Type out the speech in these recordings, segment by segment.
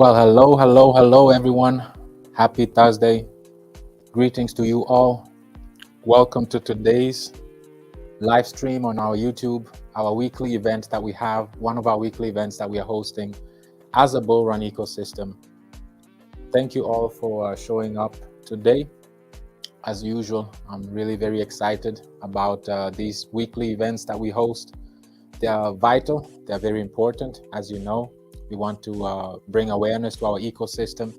Well, hello, everyone. Happy Thursday. Greetings to you all. Welcome to today's live stream on our YouTube, our weekly event that we have, one of our weekly events that we are hosting as a Bull Run ecosystem. Thank you all for showing up today. As usual, I'm really very excited about these weekly events that we host. They are vital, they're very important, as you know. We want to bring awareness to our ecosystem.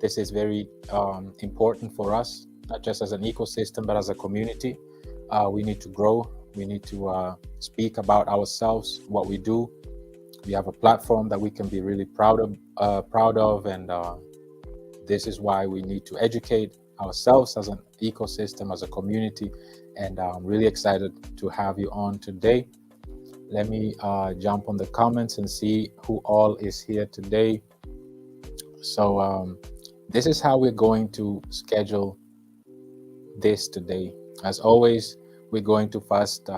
This is very important for us, not just as an ecosystem, but as a community. We need to grow. We need to speak about ourselves, what we do. We have a platform that we can be really proud of, and this is why we need to educate ourselves as an ecosystem, as a community. And I'm really excited to have you on today. Let me jump on the comments and see who all is here today. So this is how we're going to schedule this today. As always, we're going to first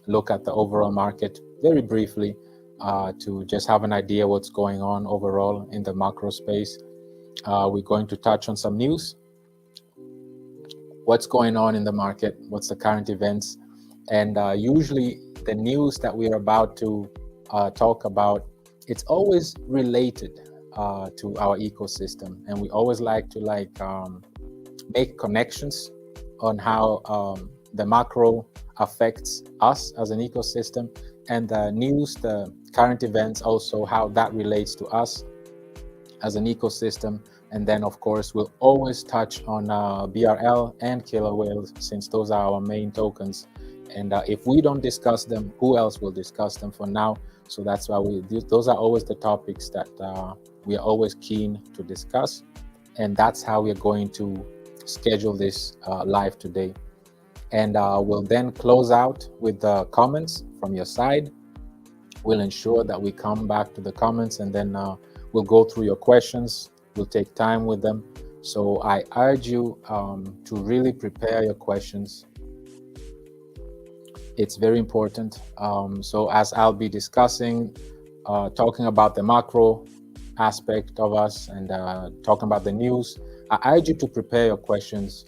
look at the overall market very briefly to just have an idea what's going on overall in the macro space. We're going to touch on some news, what's going on in the market, what's the current events, and usually the news that we're about to talk about, it's always related to our ecosystem, and we always like to make connections on how the macro affects us as an ecosystem, and the news, the current events, also how that relates to us as an ecosystem. And then, of course, we'll always touch on BRL and killer whales, since those are our main tokens. And if we don't discuss them, who else will discuss them for now? So that's why those are always the topics that we are always keen to discuss. And that's how we're going to schedule this live today. And we'll then close out with the comments from your side. We'll ensure that we come back to the comments, and then we'll go through your questions. We'll take time with them. So I urge you to really prepare your questions. It's very important. So as I'll be discussing, talking about the macro aspect of us and talking about the news, I urge you to prepare your questions,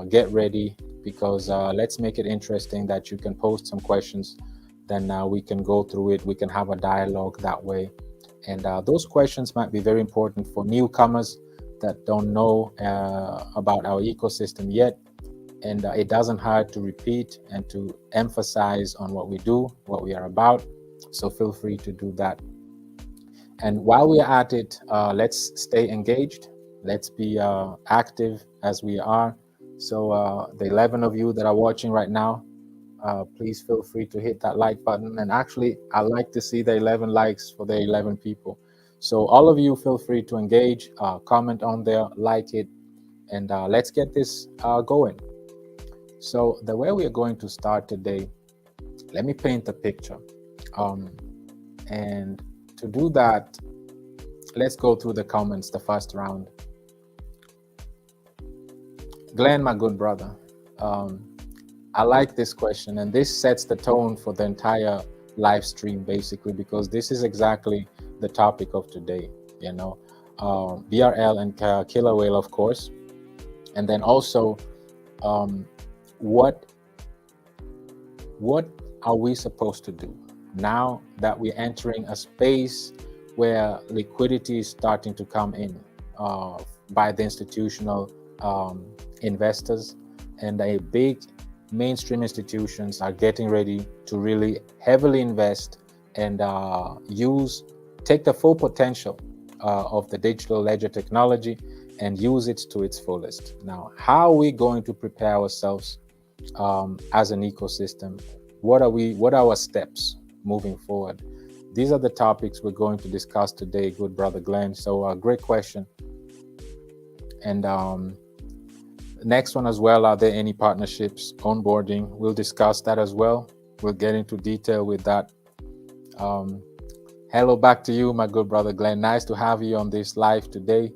get ready, because let's make it interesting that you can post some questions, then we can go through it, we can have a dialogue that way. And those questions might be very important for newcomers that don't know about our ecosystem yet. And it doesn't hurt to repeat and to emphasize on what we do, what we are about. So feel free to do that. And while we're at it, let's stay engaged. Let's be active as we are. So the 11 of you that are watching right now, please feel free to hit that like button. And actually, I like to see the 11 likes for the 11 people. So all of you feel free to engage, comment on there, like it, and let's get this going. So the way we are going to start today, let me paint the picture. And to do that, let's go through the comments, the first round. Glenn, my good brother, I like this question, and this sets the tone for the entire live stream, basically, because this is exactly the topic of today, you know, BRL and killer whale, of course. And then also, what are we supposed to do now that we're entering a space where liquidity is starting to come in by the institutional investors, and a big mainstream institutions are getting ready to really heavily invest and take the full potential of the digital ledger technology and use it to its fullest. Now, how are we going to prepare ourselves as an ecosystem? What are our steps moving forward? These are the topics we're going to discuss today, good brother Glenn. So great question. And next one as well, are there any partnerships, onboarding? We'll discuss that as well. We'll get into detail with that. Hello back to you, my good brother Glenn. Nice to have you on this live today.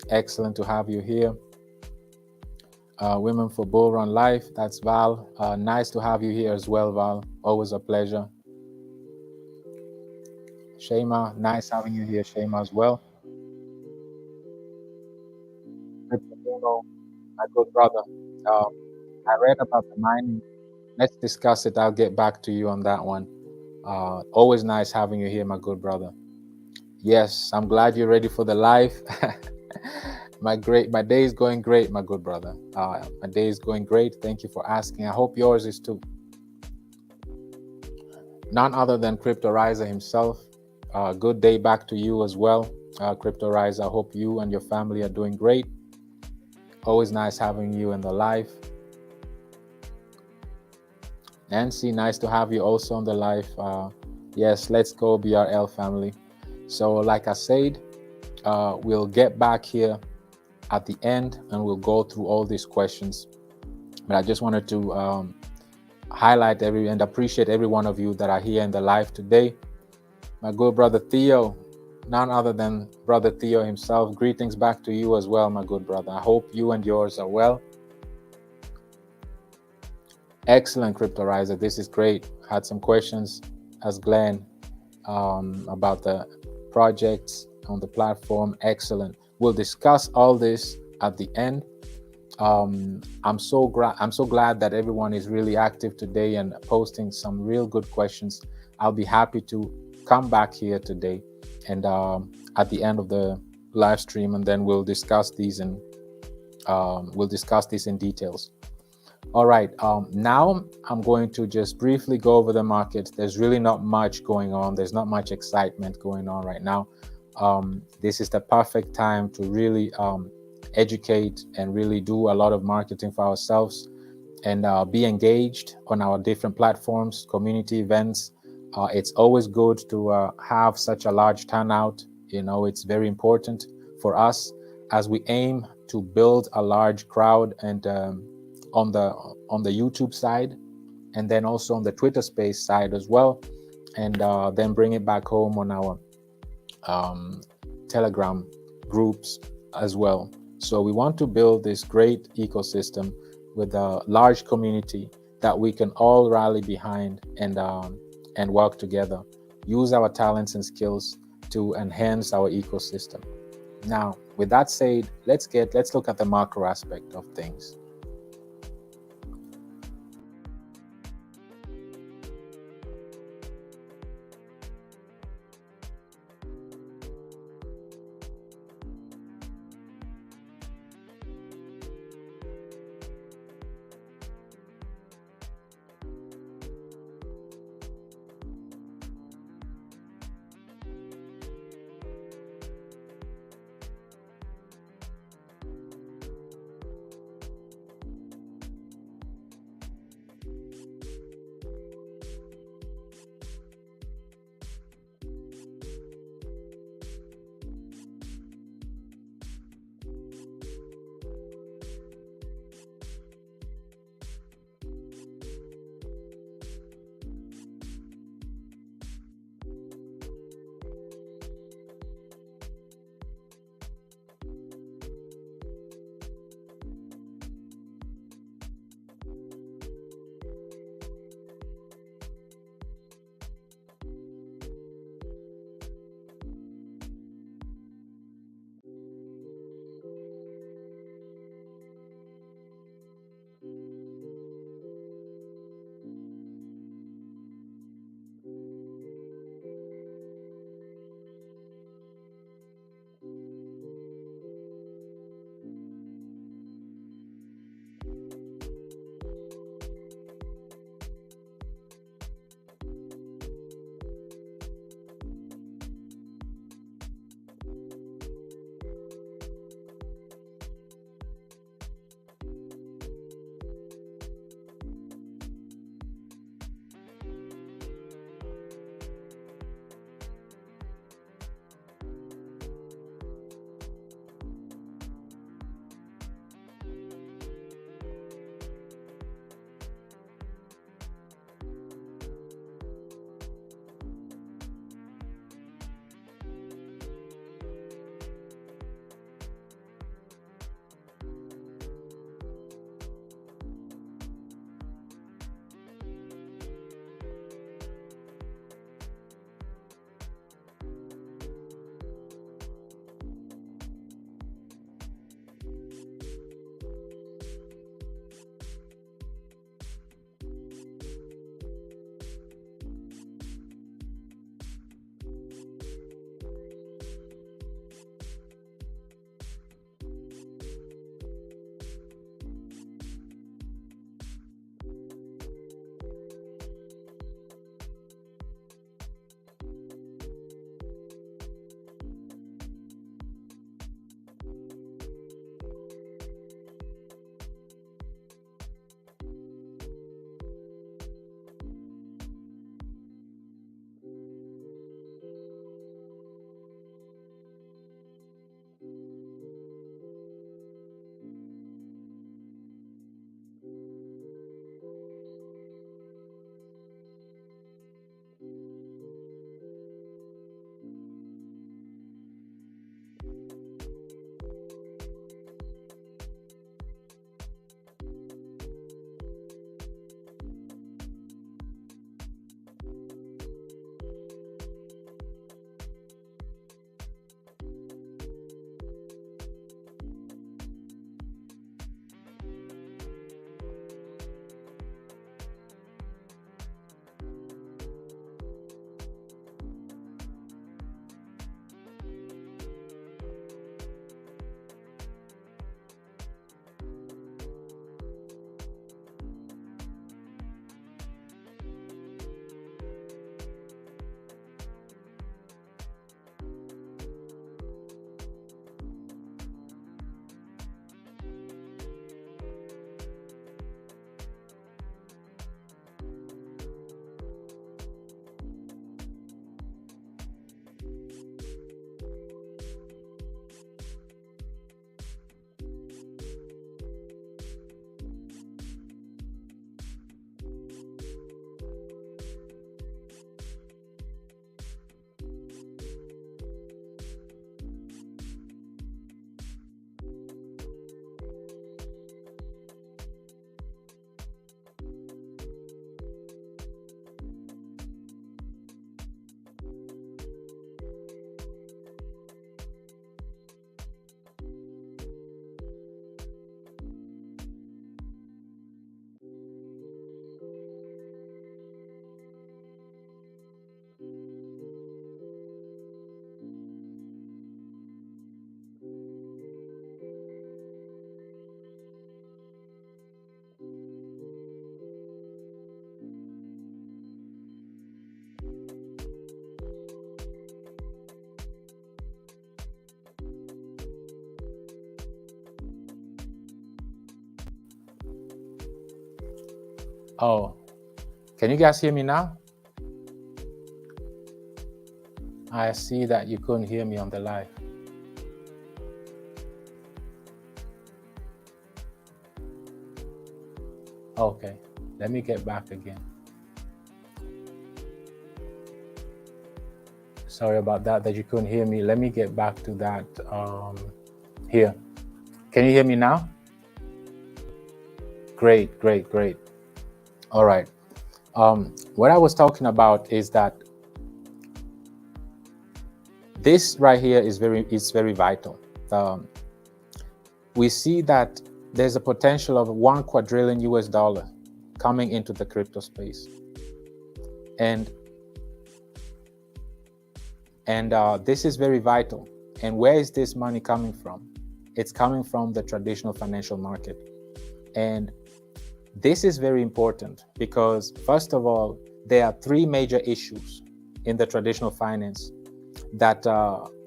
Excellent to have you here. Women for Bullrun.Life, that's Val. Nice to have you here as well, Val. Always a pleasure. Shema, nice having you here, Shema, as well. my good brother. I read about the mining. Let's discuss it. I'll get back to you on that one. Always nice having you here, my good brother. Yes, I'm glad you're ready for the live. My day is going great, my good brother. My day is going great. Thank you for asking. I hope yours is too. None other than Cryptorizer himself. Good day back to you as well, Cryptorizer. I hope you and your family are doing great. Always nice having you in the live. Nancy, nice to have you also on the live. Yes, let's go BRL family. So like I said, we'll get back here at the end and we'll go through all these questions. But I just wanted to highlight and appreciate every one of you that are here in the live today. My good brother Theo, none other than brother Theo himself. Greetings back to you as well, my good brother. I hope you and yours are well. Excellent, Cryptorizer. This is great. Had some questions as Glenn about the projects on the platform. Excellent. We'll discuss all this at the end. I'm so glad that everyone is really active today and posting some real good questions. I'll be happy to come back here today and at the end of the live stream, and then we'll discuss these in details. All right, now I'm going to just briefly go over the market. There's really not much going on. There's not much excitement going on right now. This is the perfect time to really educate and really do a lot of marketing for ourselves and be engaged on our different platforms, community events. It's always good to have such a large turnout. You know, it's very important for us as we aim to build a large crowd and on the YouTube side, and then also on the Twitter Space side as well, and then bring it back home on our Telegram groups as well. So we want to build this great ecosystem with a large community that we can all rally behind and work together, use our talents and skills to enhance our ecosystem. Now, with that said, let's look at the macro aspect of things. Oh, can you guys hear me now? I see that you couldn't hear me on the live. Okay, let me get back again. Sorry about that you couldn't hear me. Let me get back to that here. Can you hear me now? Great. All right. What I was talking about is that this right here is very vital. We see that there's a potential of $1 quadrillion US coming into the crypto space, and this is very vital. And where is this money coming from? It's coming from the traditional financial market. And this is very important because, first of all, there are three major issues in the traditional finance that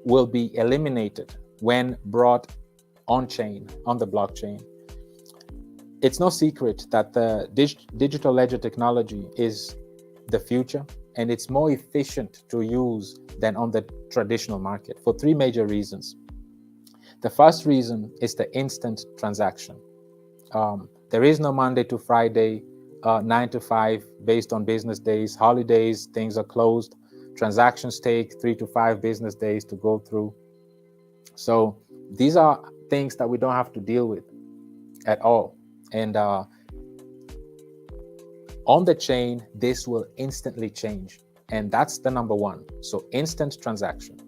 will be eliminated when brought on-chain, on the blockchain. It's no secret that the digital ledger technology is the future, and it's more efficient to use than on the traditional market for three major reasons. The first reason is the instant transaction. There is no Monday to Friday, 9 to 5 based on business days, holidays, things are closed. Transactions take 3 to 5 business days to go through. So these are things that we don't have to deal with at all. And on the chain, this will instantly change. And that's the number one. So instant transaction.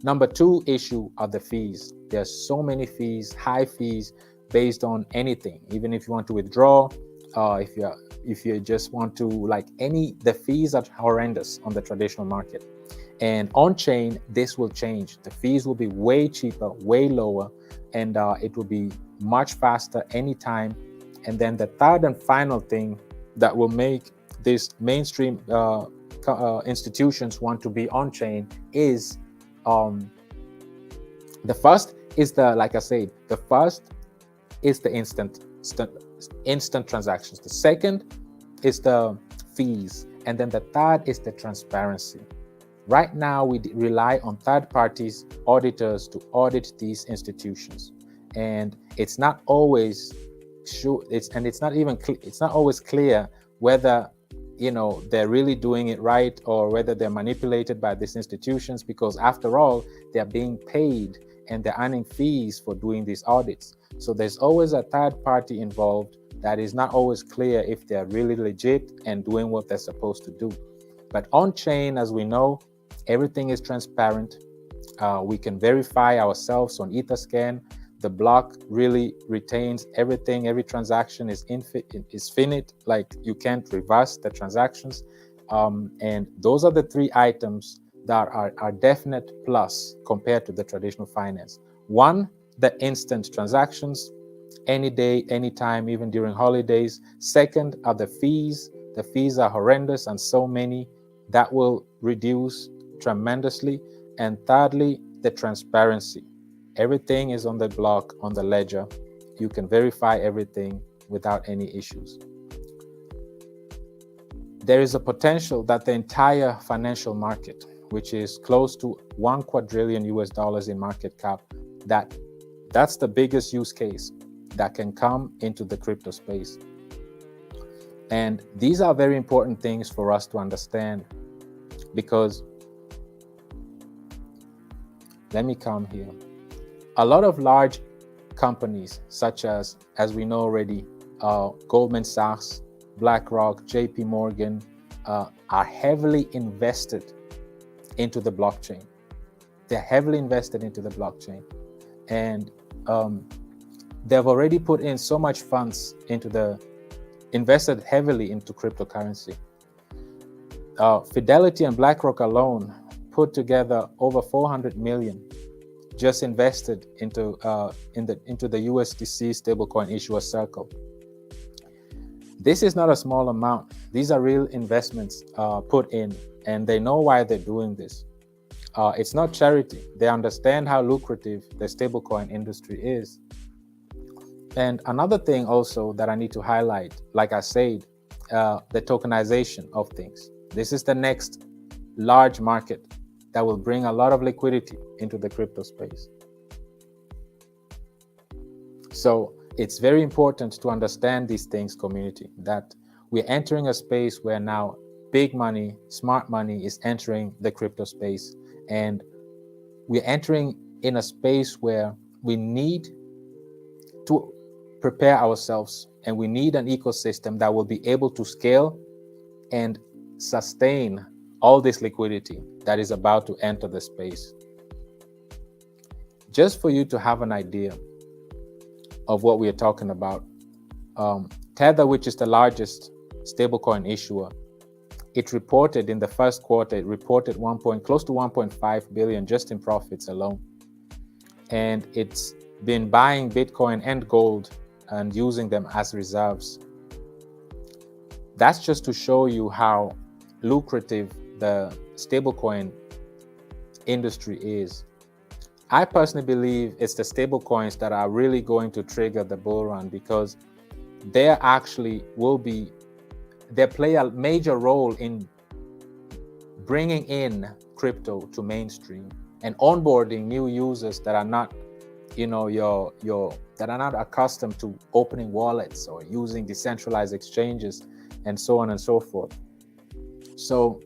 Number two issue are the fees. There's so many fees, high fees based on anything. Even if you want to withdraw, if you just want to the fees are horrendous on the traditional market. And on chain, this will change. The fees will be way cheaper, way lower, and it will be much faster anytime. And then the third and final thing that will make this mainstream institutions want to be on chain is the first is the first is the instant transactions. The second is the fees, and then the third is the transparency. Right now, we rely on third parties, auditors, to audit these institutions, and it's not always sure. It's not always clear whether they're really doing it right or whether they're manipulated by these institutions, because after all, they're being paid and they're earning fees for doing these audits. So there's always a third party involved that is not always clear if they're really legit and doing what they're supposed to do. But on chain, as we know, everything is transparent. We can verify ourselves on Etherscan. The block really retains everything. Every transaction is finite. Like, you can't reverse the transactions. And those are the three items that are definite plus compared to the traditional finance. One, the instant transactions, any day, anytime, even during holidays. Second are the fees. The fees are horrendous and so many that will reduce tremendously. And thirdly, the transparency. Everything is on the block, on the ledger. You can verify everything without any issues. There is a potential that the entire financial market, which is close to $1 quadrillion in market cap, that's the biggest use case that can come into the crypto space. And these are very important things for us to understand, because let me come here. A lot of large companies, such as we know already, Goldman Sachs, BlackRock, JP Morgan, are heavily invested into the blockchain. They're heavily invested into the blockchain. And they've already put in so much funds invested heavily into cryptocurrency. Fidelity and BlackRock alone put together over 400 million just invested into the USDC stablecoin issuer circle. This is not a small amount. These are real investments put in, and they know why they're doing this. It's not charity. They understand how lucrative the stablecoin industry is. And another thing also that I need to highlight, like I said, the tokenization of things. This is the next large market that will bring a lot of liquidity into the crypto space. So it's very important to understand these things, community, that we're entering a space where now big money, smart money is entering the crypto space. And we're entering in a space where we need to prepare ourselves, and we need an ecosystem that will be able to scale and sustain all this liquidity that is about to enter the space. Just for you to have an idea of what we are talking about, Tether, which is the largest stablecoin issuer, it reported in the first quarter, it reported close to 1.5 billion just in profits alone. And it's been buying Bitcoin and gold and using them as reserves. That's just to show you how lucrative the stablecoin industry is. I personally believe it's the stablecoins that are really going to trigger the bull run, because they play a major role in bringing in crypto to mainstream and onboarding new users that are not, that are not accustomed to opening wallets or using decentralized exchanges and so on and so forth. So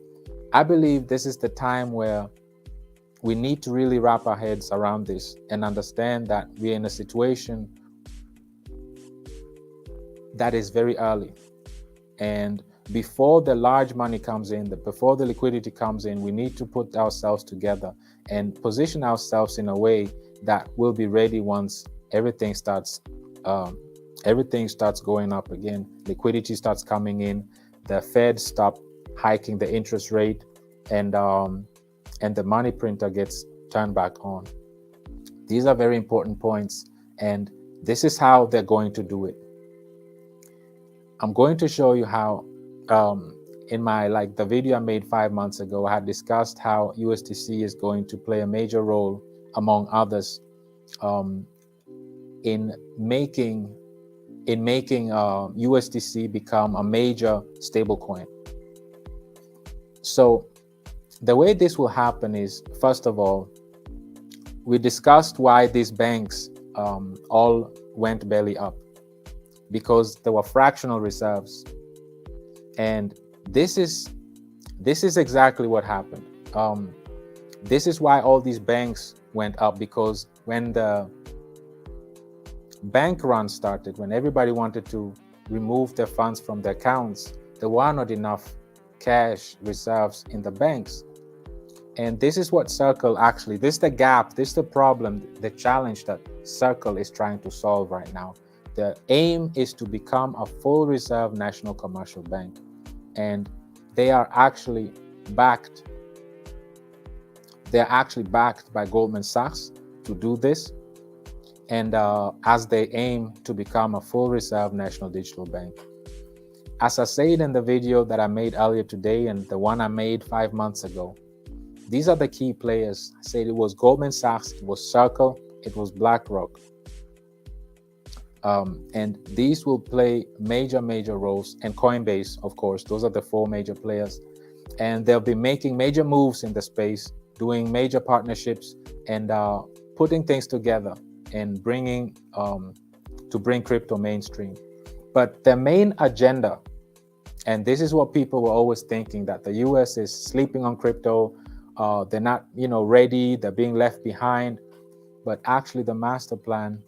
I believe this is the time where we need to really wrap our heads around this and understand that we're in a situation that is very early. And before the large money comes in, before the liquidity comes in, we need to put ourselves together and position ourselves in a way that we'll be ready once everything starts going up again. Liquidity starts coming in, the Fed stop hiking the interest rate, and the money printer gets turned back on. These are very important points, and this is how they're going to do it. I'm going to show you how, in the video I made 5 months ago, I had discussed how USDC is going to play a major role, among others, in making USDC become a major stablecoin. So the way this will happen is, first of all, we discussed why these banks all went belly up, because there were fractional reserves. And this is exactly what happened. This is why all these banks went up, because when the bank run started, when everybody wanted to remove their funds from their accounts, there were not enough cash reserves in the banks. And this is what Circle this is the gap, this is the problem, the challenge that Circle is trying to solve right now. The aim is to become a full reserve national commercial bank. And they are actually backed. They're actually backed by Goldman Sachs to do this. And as they aim to become a full reserve national digital bank. As I said in the video that I made earlier today and the one I made 5 months ago, these are the key players. I said it was Goldman Sachs, it was Circle, it was BlackRock. And these will play major roles, and Coinbase, of course. Those are the 4 major players. And they'll be making major moves in the space, doing major partnerships, and putting things together and bring crypto mainstream. But their main agenda, and this is what people were always thinking, that the US is sleeping on crypto, they're not ready, they're being left behind. But actually the master plan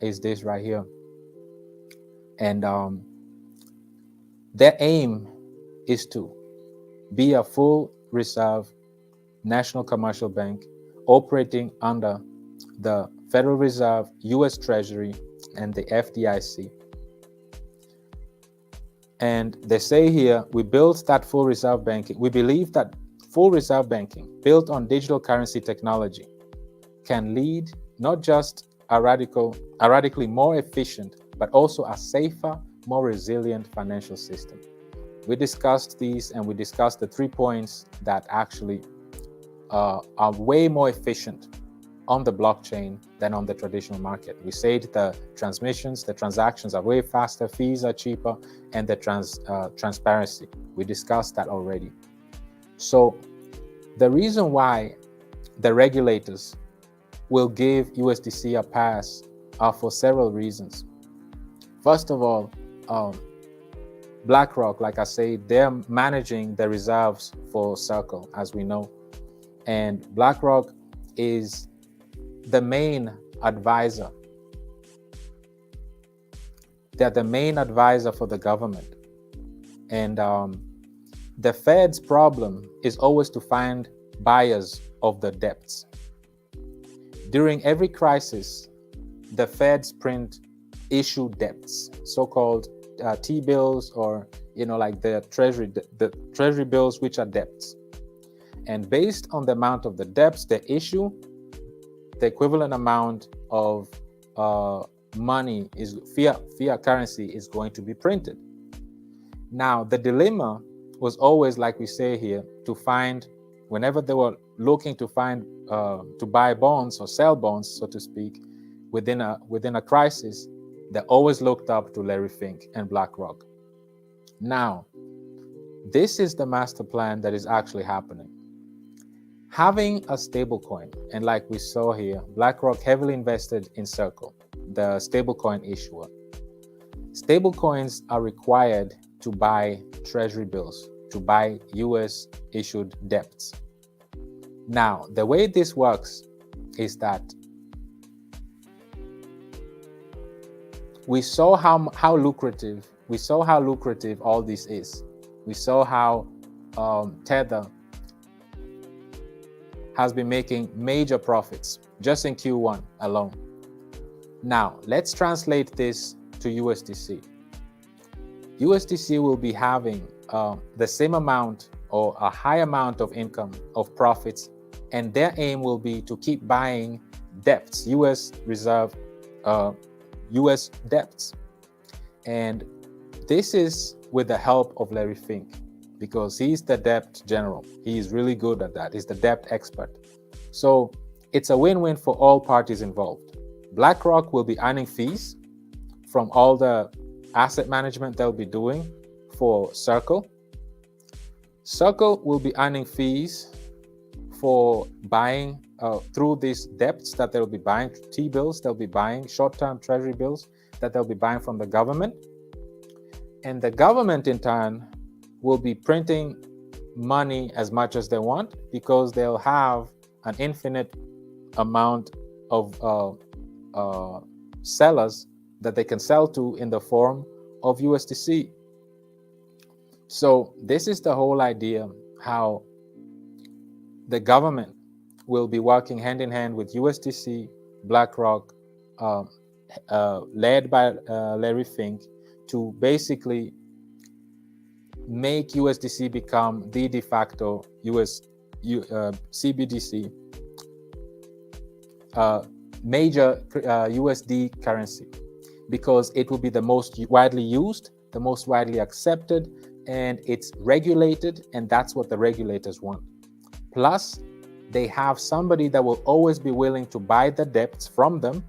is this right here. And their aim is to be a full reserve national commercial bank operating under the Federal Reserve, US Treasury, and the FDIC. And they say here, we built that full reserve banking. We believe that full reserve banking built on digital currency technology can lead not just a radically more efficient, but also a safer, more resilient financial system. We discussed these, and we discussed the 3 points that actually are way more efficient on the blockchain than on the traditional market. We said the transactions are way faster, fees are cheaper, and the transparency. We discussed that already. So the reason why the regulators will give USDC a pass are for several reasons. First of all, BlackRock, like I said, they're managing the reserves for Circle, as we know. And BlackRock is the main advisor. They're the main advisor for the government. And the Fed's problem is always to find buyers of the debts. During every crisis, the Feds issue debts, so-called T-bills, or like the treasury bills, which are debts. And based on the amount of the debts they issue, the equivalent amount of money is fiat currency is going to be printed. Now, the dilemma was always, like we say here, to find, whenever they were looking to find to buy bonds or sell bonds, so to speak, within a crisis, they always looked up to Larry Fink and BlackRock. Now, this is the master plan that is actually happening. Having a stablecoin, and like we saw here, BlackRock heavily invested in Circle, the stablecoin issuer. Stablecoins are required to buy treasury bills, to buy US issued debts. Now, the way this works is that we saw how lucrative all this is. We saw how Tether has been making major profits just in Q1 alone. Now, let's translate this to USDC. USDC will be having the same amount or a high amount of income, of profits, and their aim will be to keep buying debts, US reserve, US debts. And this is with the help of Larry Fink, because he's the debt general. He is really good at that. He's the debt expert. So it's a win-win for all parties involved. BlackRock will be earning fees from all the asset management they'll be doing for Circle. Circle will be earning fees for buying through these debts that they'll be buying, T-bills, they'll be buying short-term treasury bills that they'll be buying from the government. And the government in turn will be printing money as much as they want, because they'll have an infinite amount of sellers that they can sell to in the form of USDC. So this is the whole idea, how the government will be working hand in hand with USDC, BlackRock, led by Larry Fink, to basically make USDC become the de facto CBDC, major USD currency, because it will be the most widely used, the most widely accepted, and it's regulated, and that's what the regulators want. Plus, they have somebody that will always be willing to buy the debts from them,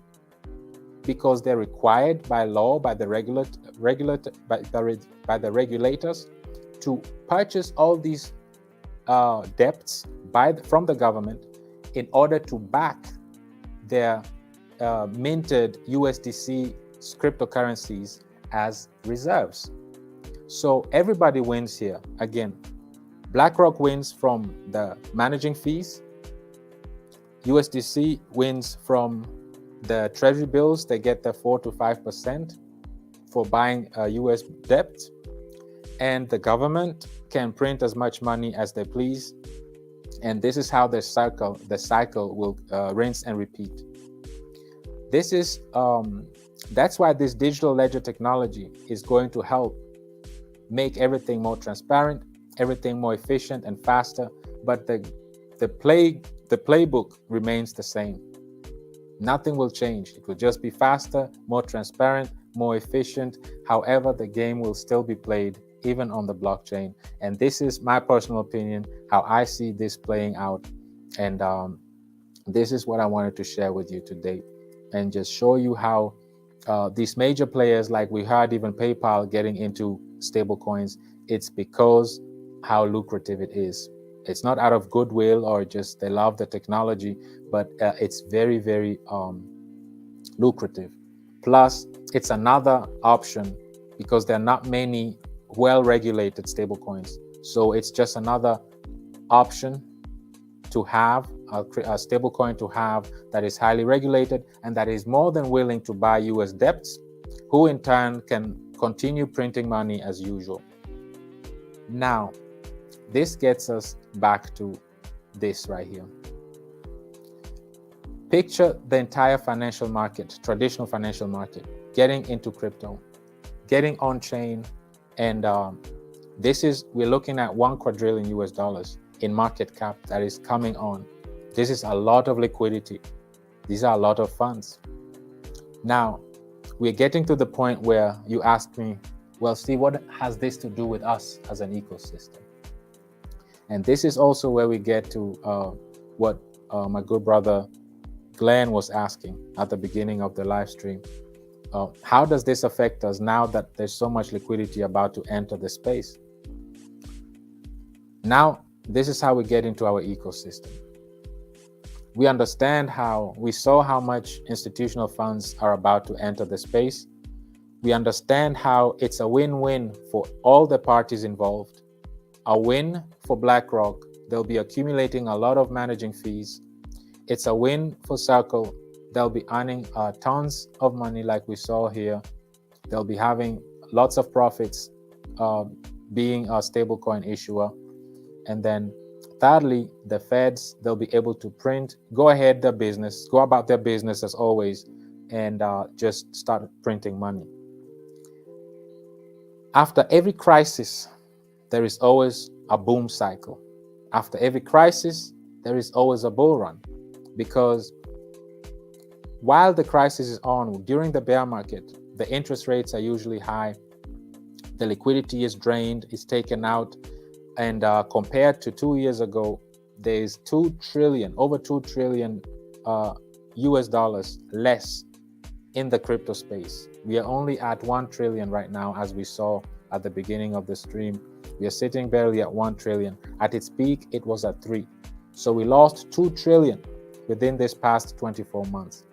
because they're required by law, by the regulators, to purchase all these debts from the government in order to back their minted USDC cryptocurrencies as reserves. So everybody wins here. Again, BlackRock wins from the managing fees. USDC wins from the treasury bills. They get the 4 to 5% for buying US debt. And the government can print as much money as they please. And this is how the cycle will rinse and repeat. This is that's why this digital ledger technology is going to help make everything more transparent, everything more efficient and faster. But the playbook remains the same. Nothing will change. It will just be faster, more transparent, more efficient. However, the game will still be played even on the blockchain. And this is my personal opinion, how I see this playing out. And This is what I wanted to share with you today, and just show you how these major players, like we heard even PayPal getting into stable coins, it's because how lucrative it is. It's not out of goodwill or just they love the technology, but it's very, very lucrative. Plus, it's another option because there are not many well-regulated stablecoins. So it's just another option to have, a stablecoin to have that is highly regulated and that is more than willing to buy US debts, who in turn can continue printing money as usual. Now, this gets us back to this right here. Picture the entire financial market, traditional financial market, getting into crypto, getting on chain, and we're looking at 1 quadrillion US dollars in market cap that is coming on. This is a lot of liquidity. These are a lot of funds. Now, we're getting to the point where you ask me, well, Steve, what has this to do with us as an ecosystem? And this is also where we get to what my good brother Glenn was asking at the beginning of the live stream. How does this affect us now that there's so much liquidity about to enter the space? Now, this is how we get into our ecosystem. We understand we saw how much institutional funds are about to enter the space. We understand how it's a win-win for all the parties involved. A win for BlackRock. They'll be accumulating a lot of managing fees. It's a win for Circle. They'll be earning tons of money like we saw here. They'll be having lots of profits being a stablecoin issuer. And then thirdly, the feds, they'll be able to go about their business as always, and just start printing money. After every crisis, there is always a boom cycle. After every crisis, there is always a bull run. Because while the crisis is on, during the bear market, the interest rates are usually high, the liquidity is drained, is taken out, and compared to 2 years ago, there's over 2 trillion US dollars less in the crypto space. We are only at 1 trillion right now, as we saw at the beginning of the stream. We are sitting barely at 1 trillion. At its peak, it was at 3. So we lost 2 trillion within this past 24 months.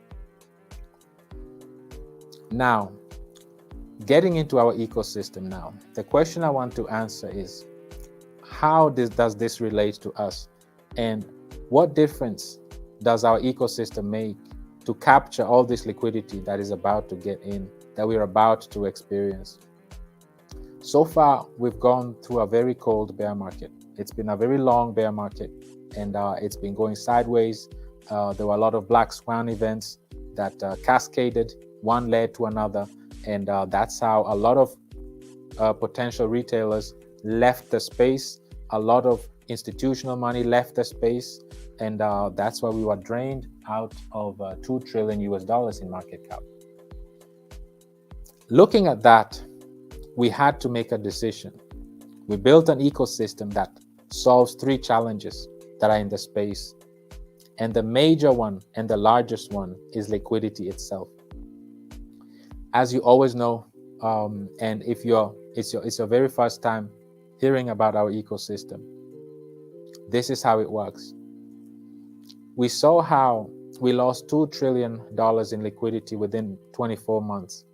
Now, getting into our ecosystem now, the question I want to answer is, how does this relate to us? And what difference does our ecosystem make to capture all this liquidity that is about to get in, that we're about to experience? So far, we've gone through a very cold bear market. It's been a very long bear market, and it's been going sideways. There were a lot of black swan events that cascaded, one led to another, and that's how a lot of potential retailers left the space. A lot of institutional money left the space, and that's why we were drained out of 2 trillion US dollars in market cap. Looking at that, we had to make a decision. We built an ecosystem that solves 3 challenges that are in the space. And the major one and the largest one is liquidity itself. As you always know, and if it's your very first time hearing about our ecosystem, this is how it works. We saw how we lost $2 trillion in liquidity within 24 months.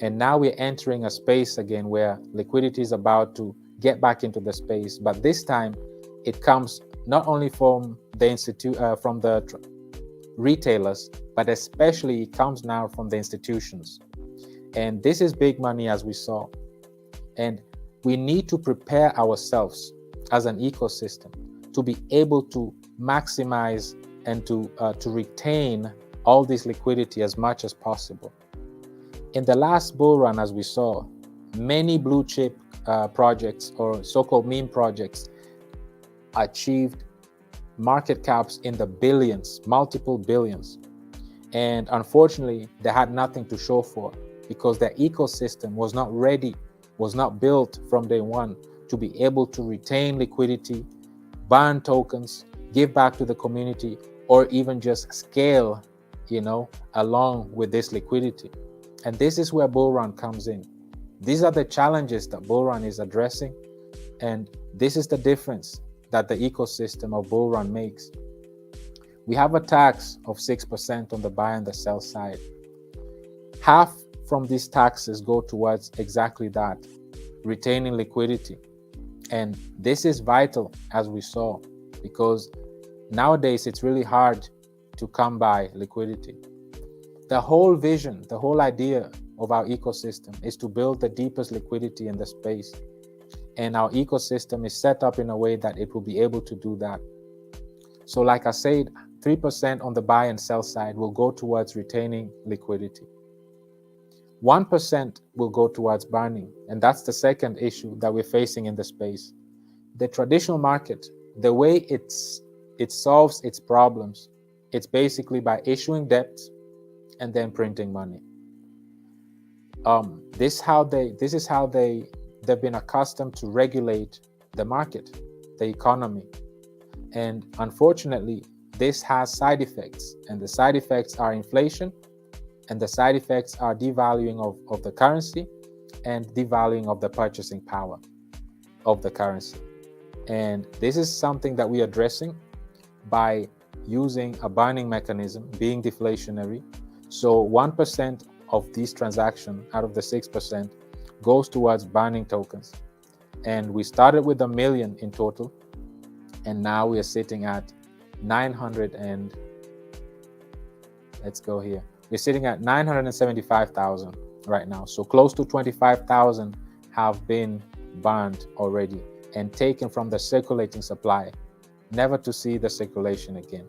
And now we're entering a space again where liquidity is about to get back into the space. But this time, it comes not only from the retailers, but especially it comes now from the institutions. And this is big money, as we saw. And we need to prepare ourselves as an ecosystem to be able to maximize and to retain all this liquidity as much as possible. In the last bull run, as we saw, many blue chip projects or so-called meme projects achieved market caps in the billions, multiple billions. And unfortunately, they had nothing to show for because their ecosystem was not ready, was not built from day one to be able to retain liquidity, burn tokens, give back to the community, or even just scale, along with this liquidity. And this is where Bullrun comes in. These are the challenges that Bullrun is addressing, and this is the difference that the ecosystem of Bullrun makes. We have a tax of 6% on the buy and the sell side. Half from these taxes go towards exactly that, retaining liquidity. And this is vital, as we saw, because nowadays it's really hard to come by liquidity. The whole vision, the whole idea of our ecosystem is to build the deepest liquidity in the space. And our ecosystem is set up in a way that it will be able to do that. So like I said, 3% on the buy and sell side will go towards retaining liquidity. 1% will go towards burning. And that's the second issue that we're facing in the space. The traditional market, the way it solves its problems, it's basically by issuing debt and then printing money. This is how they've been accustomed to regulate the market, the economy. And unfortunately, this has side effects, and the side effects are inflation, and the side effects are devaluing of the currency and devaluing of the purchasing power of the currency. And this is something that we're addressing by using a burning mechanism, being deflationary. So 1% of these transactions out of the 6% goes towards burning tokens. And we started with 1 million in total, and now we are sitting at 900 and let's go here. We're sitting at 975,000 right now. So close to 25,000 have been burned already and taken from the circulating supply, never to see the circulation again.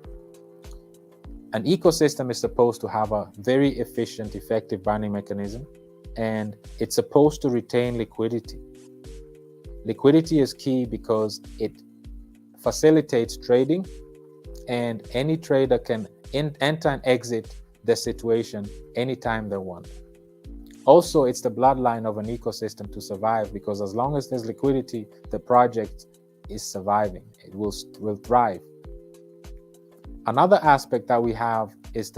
An ecosystem is supposed to have a very efficient, effective burning mechanism, and it's supposed to retain liquidity. Liquidity is key because it facilitates trading, and any trader can enter and exit the situation anytime they want. Also, it's the bloodline of an ecosystem to survive, because as long as there's liquidity, the project is surviving. It will thrive. Another aspect that we have is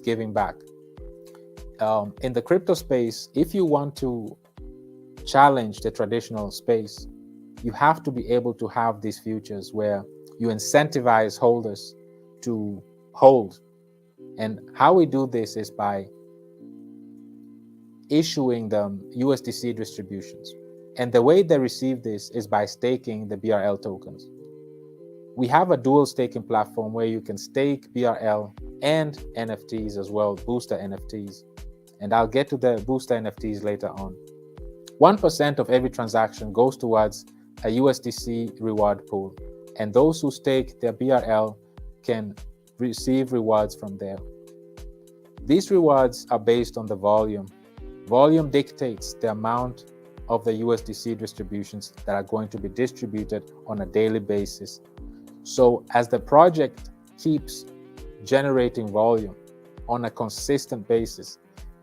giving back. In the crypto space, if you want to challenge the traditional space, you have to be able to have these futures where you incentivize holders to hold. And how we do this is by issuing them USDC distributions. And the way they receive this is by staking the BRL tokens. We have a dual staking platform where you can stake BRL and NFTs as well, booster NFTs. And I'll get to the booster NFTs later on. 1% of every transaction goes towards a USDC reward pool. And those who stake their BRL can receive rewards from there. These rewards are based on the volume. Volume dictates the amount of the USDC distributions that are going to be distributed on a daily basis. So as the project keeps generating volume on a consistent basis,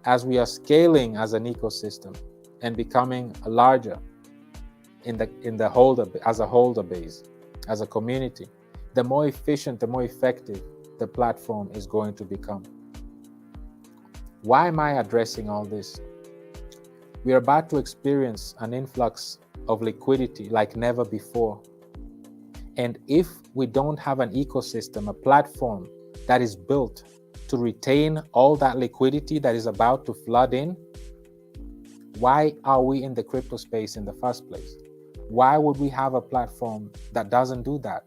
as we are scaling as an ecosystem and becoming larger as a holder base, as a community, the more efficient, the more effective the platform is going to become. Why am I addressing all this? We are about to experience an influx of liquidity like never before. And if we don't have an ecosystem, a platform that is built to retain all that liquidity that is about to flood in, why are we in the crypto space in the first place? Why would we have a platform that doesn't do that?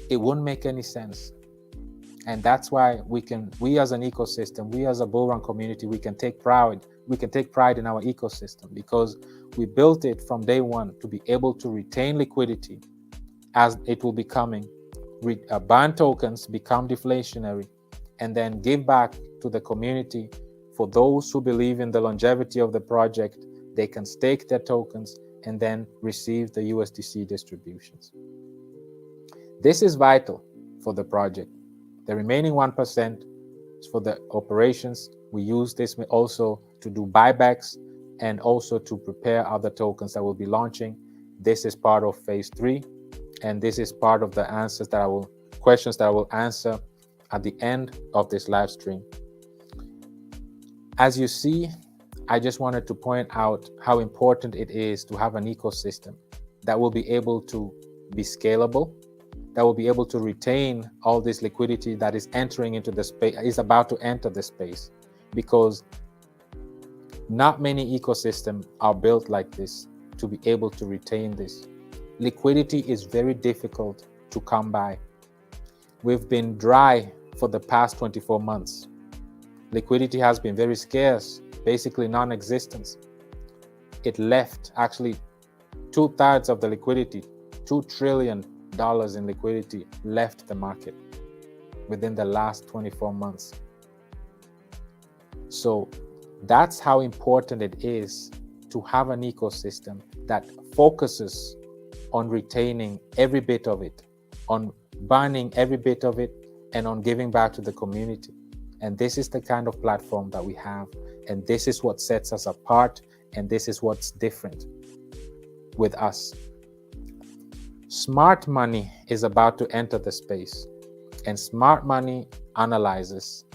It wouldn't make any sense. And that's why we as an ecosystem, we as a Bullrun community, we can take pride in our ecosystem, because we built it from day one to be able to retain liquidity as it will be coming. Burn tokens become deflationary, and then give back to the community. For those who believe in the longevity of the project, they can stake their tokens and then receive the USDC distributions. This is vital for the project. The remaining 1% is for the operations. We use this also to do buybacks and also to prepare other tokens that will be launching. This is part of phase 3, and this is part of the answers that I will questions that I will answer at the end of this live stream. As you see, I just wanted to point out how important it is to have an ecosystem that will be able to be scalable, that will be able to retain all this liquidity that is entering into the space, is about to enter the space, because not many ecosystems are built like this to be able to retain this. Liquidity is very difficult to come by. We've been dry for the past 24 months. Liquidity has been very scarce, basically non-existent. It left actually 2/3 of the liquidity, $2 trillion in liquidity left the market within the last 24 months. So that's how important it is to have an ecosystem that focuses on retaining every bit of it, on burning every bit of it, and on giving back to the community. And this is the kind of platform that we have, and this is what sets us apart, and this is what's different with us. Smart money is about to enter the space, and smart money analyzes.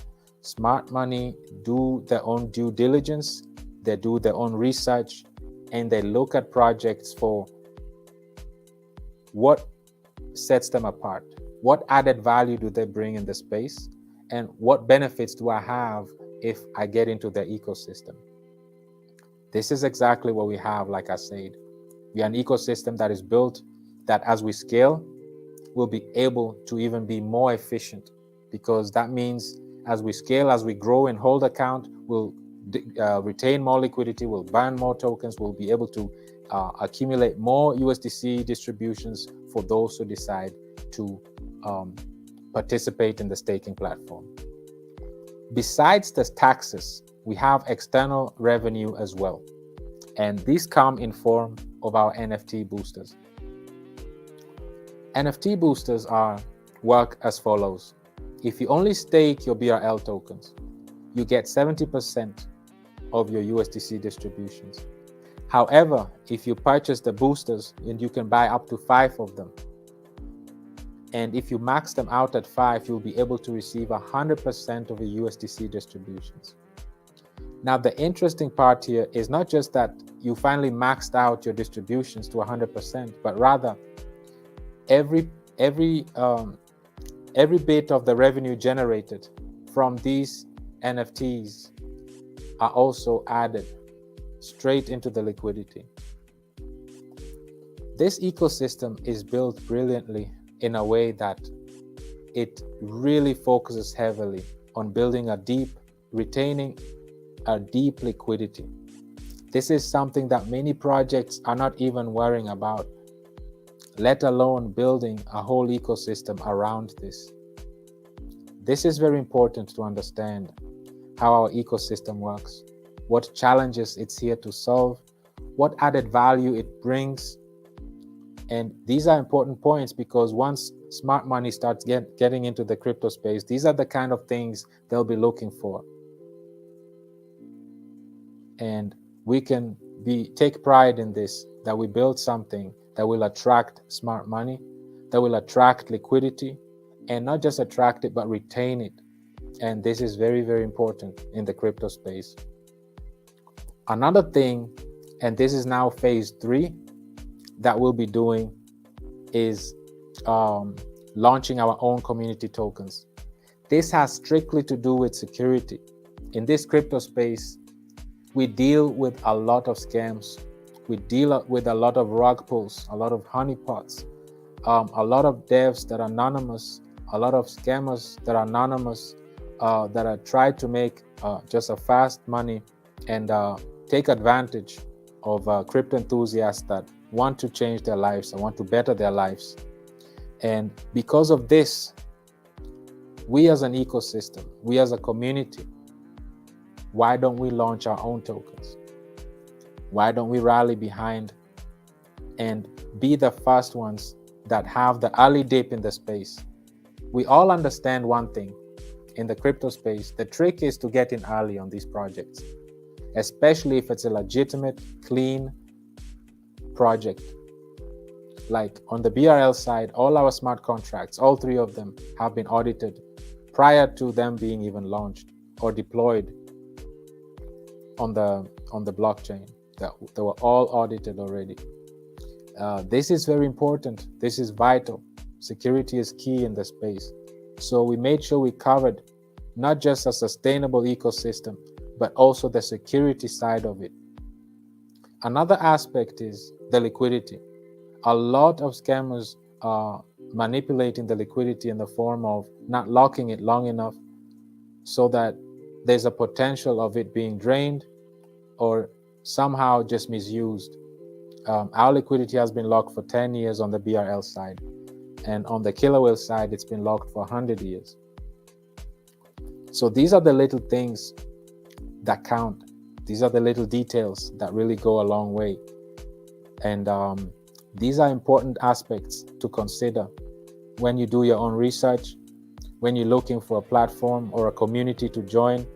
Smart money do their own due diligence, they do their own research, and they look at projects for what sets them apart. What added value do they bring in the space? And what benefits do I have if I get into their ecosystem? This is exactly what we have, like I said. We are an ecosystem that is built that as we scale, we'll be able to even be more efficient, because that means as we scale, as we grow and hold account, we'll retain more liquidity, we'll burn more tokens, we'll be able to accumulate more USDC distributions for those who decide to participate in the staking platform. Besides the taxes, we have external revenue as well. And these come in form of our NFT boosters. NFT boosters work as follows. If you only stake your BRL tokens, you get 70% of your USDC distributions. However, if you purchase the boosters, and you can buy up to 5 of them, and if you max them out at 5, you'll be able to receive 100% of your USDC distributions. Now, the interesting part here is not just that you finally maxed out your distributions to 100%, but rather every bit of the revenue generated from these NFTs are also added straight into the liquidity. This ecosystem is built brilliantly in a way that it really focuses heavily on building retaining a deep liquidity. This is something that many projects are not even worrying about, let alone building a whole ecosystem around this. This is very important to understand how our ecosystem works, what challenges it's here to solve, what added value it brings. And these are important points, because once smart money starts getting into the crypto space, these are the kind of things they'll be looking for. And we can take pride in this, that we build something that will attract smart money, that will attract liquidity, and not just attract it, but retain it. And this is very, very important in the crypto space. Another thing, and this is now phase 3, that we'll be doing is launching our own community tokens. This has strictly to do with security. In this crypto space, we deal with a lot of scams. We deal with a lot of rug pulls, a lot of honeypots, a lot of devs that are anonymous, a lot of scammers that are anonymous, that are trying to make just a fast money and take advantage of crypto enthusiasts that want to change their lives and want to better their lives. And because of this, we as an ecosystem, we as a community, why don't we launch our own tokens? Why don't we rally behind and be the first ones that have the early dip in the space? We all understand one thing in the crypto space. The trick is to get in early on these projects, especially if it's a legitimate, clean project. Like on the BRL side, all our smart contracts, all three of them, have been audited prior to them being even launched or deployed on the blockchain. They were all audited already. This is very important. This is vital. Security is key in the space. So we made sure we covered not just a sustainable ecosystem, but also the security side of it. Another aspect is the liquidity. A lot of scammers are manipulating the liquidity in the form of not locking it long enough so that there's a potential of it being drained or somehow just misused. Our liquidity has been locked for 10 years on the BRL side, and on the killer whale side, it's been locked for 100 years. So these are the little things that count. These are the little details that really go a long way. And these are important aspects to consider when you do your own research, when you're looking for a platform or a community to join.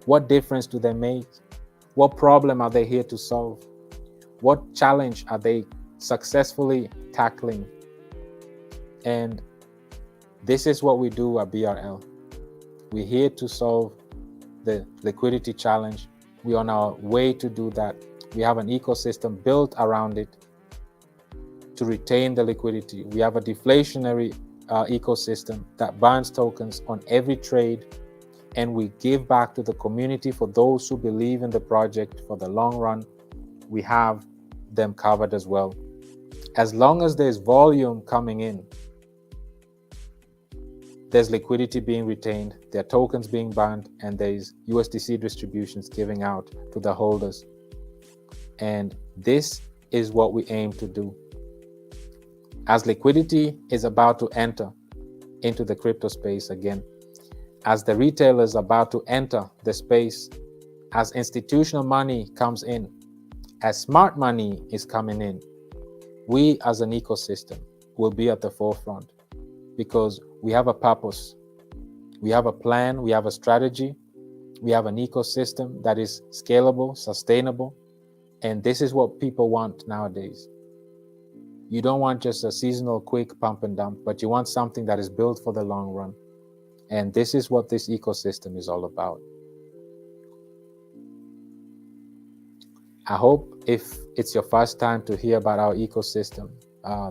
What difference do they make? What problem are they here to solve? What challenge are they successfully tackling? And this is what we do at BRL. We're here to solve the liquidity challenge. We're on our way to do that. We have an ecosystem built around it to retain the liquidity. We have a deflationary ecosystem that burns tokens on every trade, and we give back to the community for those who believe in the project for the long run. We have them covered as well. As long as there's volume coming in, there's liquidity being retained, there are tokens being burned, and there's USDC distributions giving out to the holders. And this is what we aim to do. As liquidity is about to enter into the crypto space again, as the retailers are about to enter the space, as institutional money comes in, as smart money is coming in, we as an ecosystem will be at the forefront because we have a purpose, we have a plan, we have a strategy, we have an ecosystem that is scalable, sustainable, and this is what people want nowadays. You don't want just a seasonal quick pump and dump, but you want something that is built for the long run. And this is what this ecosystem is all about. I hope if it's your first time to hear about our ecosystem,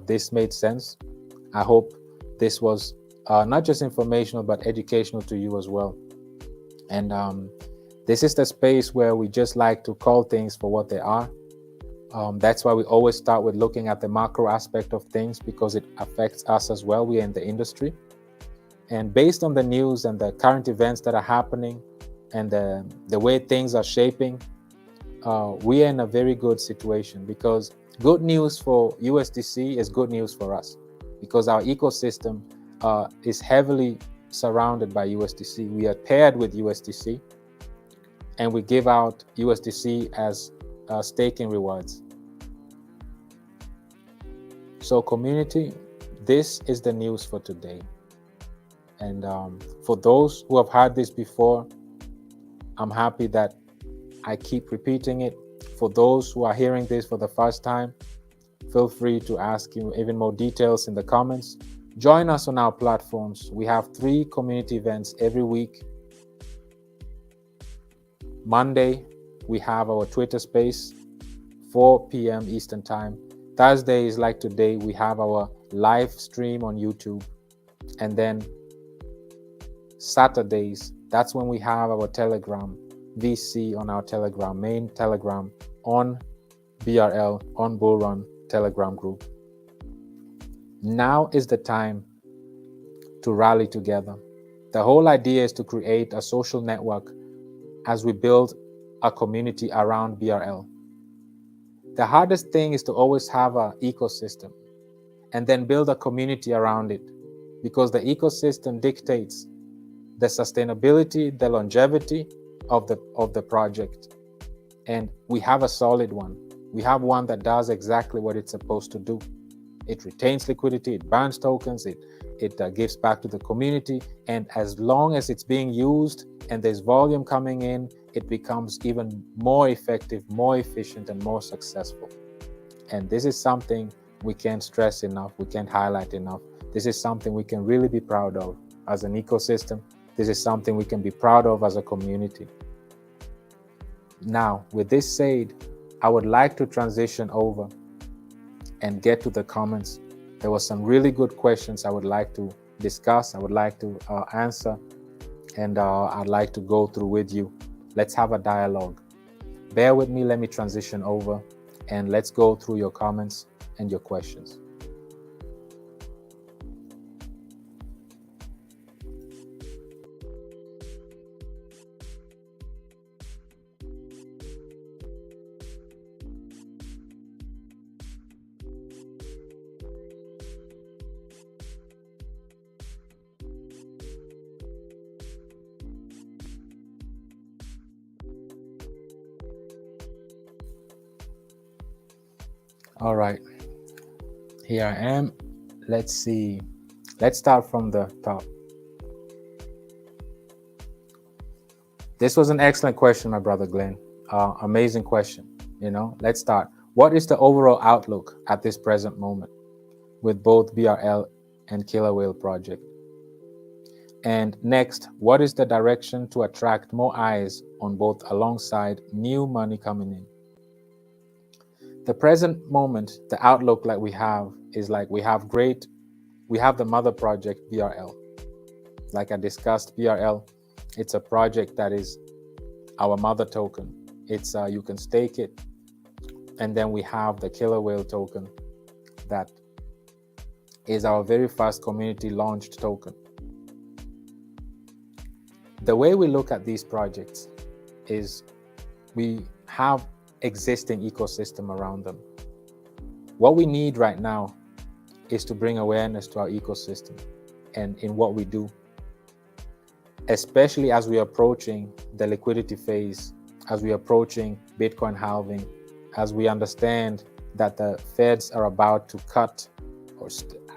this made sense. I hope this was not just informational, but educational to you as well. And this is the space where we just like to call things for what they are. That's why we always start with looking at the macro aspect of things because it affects us as well. We're in the industry. And based on the news and the current events that are happening and the way things are shaping, we are in a very good situation because good news for USDC is good news for us because our ecosystem is heavily surrounded by USDC. We are paired with USDC and we give out USDC as staking rewards. So community, this is the news for today. And for those who have heard this before, I'm happy that I keep repeating it. For those who are hearing this for the first time, feel free to ask you even more details in the comments. Join us on our platforms. We have 3 community events every week. Monday, we have our Twitter space, 4 p.m. Eastern Time. Thursdays, like today, we have our live stream on YouTube. And then Saturdays, that's when we have our Telegram VC on our Telegram, main Telegram on BRL, on Bullrun Telegram group. Now is the time to rally together. The whole idea is to create a social network as we build a community around BRL. The hardest thing is to always have an ecosystem and then build a community around it because the ecosystem dictates the sustainability, the longevity of the project. And we have a solid one. We have one that does exactly what it's supposed to do. It retains liquidity, it burns tokens, it gives back to the community. And as long as it's being used and there's volume coming in, it becomes even more effective, more efficient, and more successful. And this is something we can't stress enough, we can't highlight enough. This is something we can really be proud of as an ecosystem. This is something we can be proud of as a community. Now, with this said, I would like to transition over and get to the comments. There were some really good questions I would like to discuss, I would like to answer, and I'd like to go through with you. Let's have a dialogue. Bear with me, let me transition over, and let's go through your comments and your questions. All right, here I am. Let's see. Let's start from the top. This was an excellent question, my brother Glenn. Amazing question. Let's start. What is the overall outlook at this present moment with both BRL and Killer Whale project? And next, what is the direction to attract more eyes on both alongside new money coming in? The present moment, the outlook like we have is like we have the mother project BRL. Like I discussed, BRL, it's a project that is our mother token. It's you can stake it. And then we have the Killer Whale token that is our very first community launched token. The way we look at these projects is we have existing ecosystem around them. What we need right now is to bring awareness to our ecosystem and in what we do, especially as we're approaching the liquidity phase, as we're approaching Bitcoin halving, as we understand that the feds are about to cut, or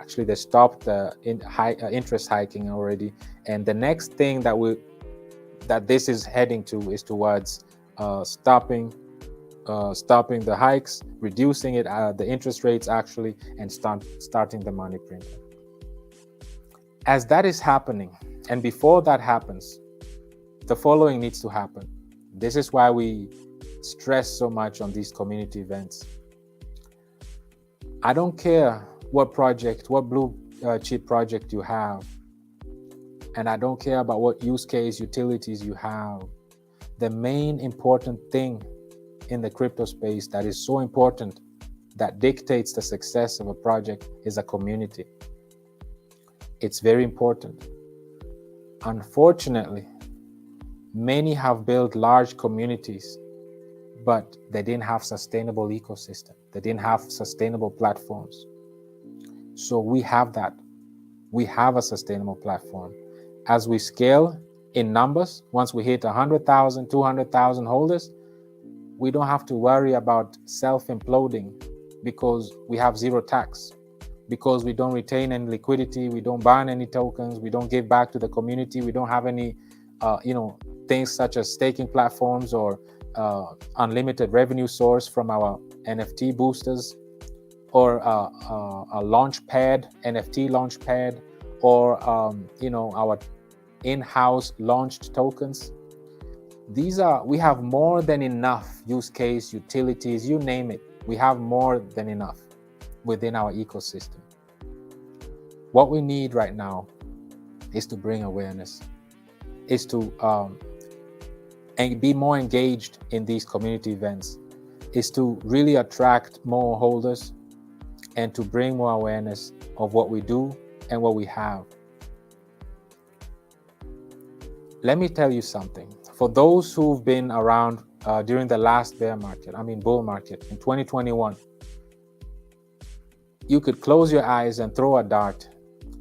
actually they stopped the interest hiking already, and the next thing that this is heading to is towards stopping the hikes, reducing it, the interest rates actually, and starting the money printing. As that is happening, and before that happens, the following needs to happen. This is why we stress so much on these community events. I don't care what blue chip project you have, and I don't care about what use case utilities you have. The main important thing in the crypto space that is so important, that dictates the success of a project, is a community. It's very important. Unfortunately, many have built large communities, but they didn't have sustainable ecosystem. They didn't have sustainable platforms. So we have that. We have a sustainable platform. As we scale in numbers, once we hit 100,000, 200,000 holders, we don't have to worry about self-imploding because we have zero tax, because we don't retain any liquidity, we don't burn any tokens, we don't give back to the community, we don't have any things such as staking platforms or unlimited revenue source from our NFT boosters, or a launch pad, NFT launch pad, or our in-house launched tokens. We have more than enough use case, utilities, you name it. We have more than enough within our ecosystem. What we need right now is to bring awareness, is to and be more engaged in these community events, is to really attract more holders and to bring more awareness of what we do and what we have. Let me tell you something. For those who've been around during the last bull market in 2021, you could close your eyes and throw a dart,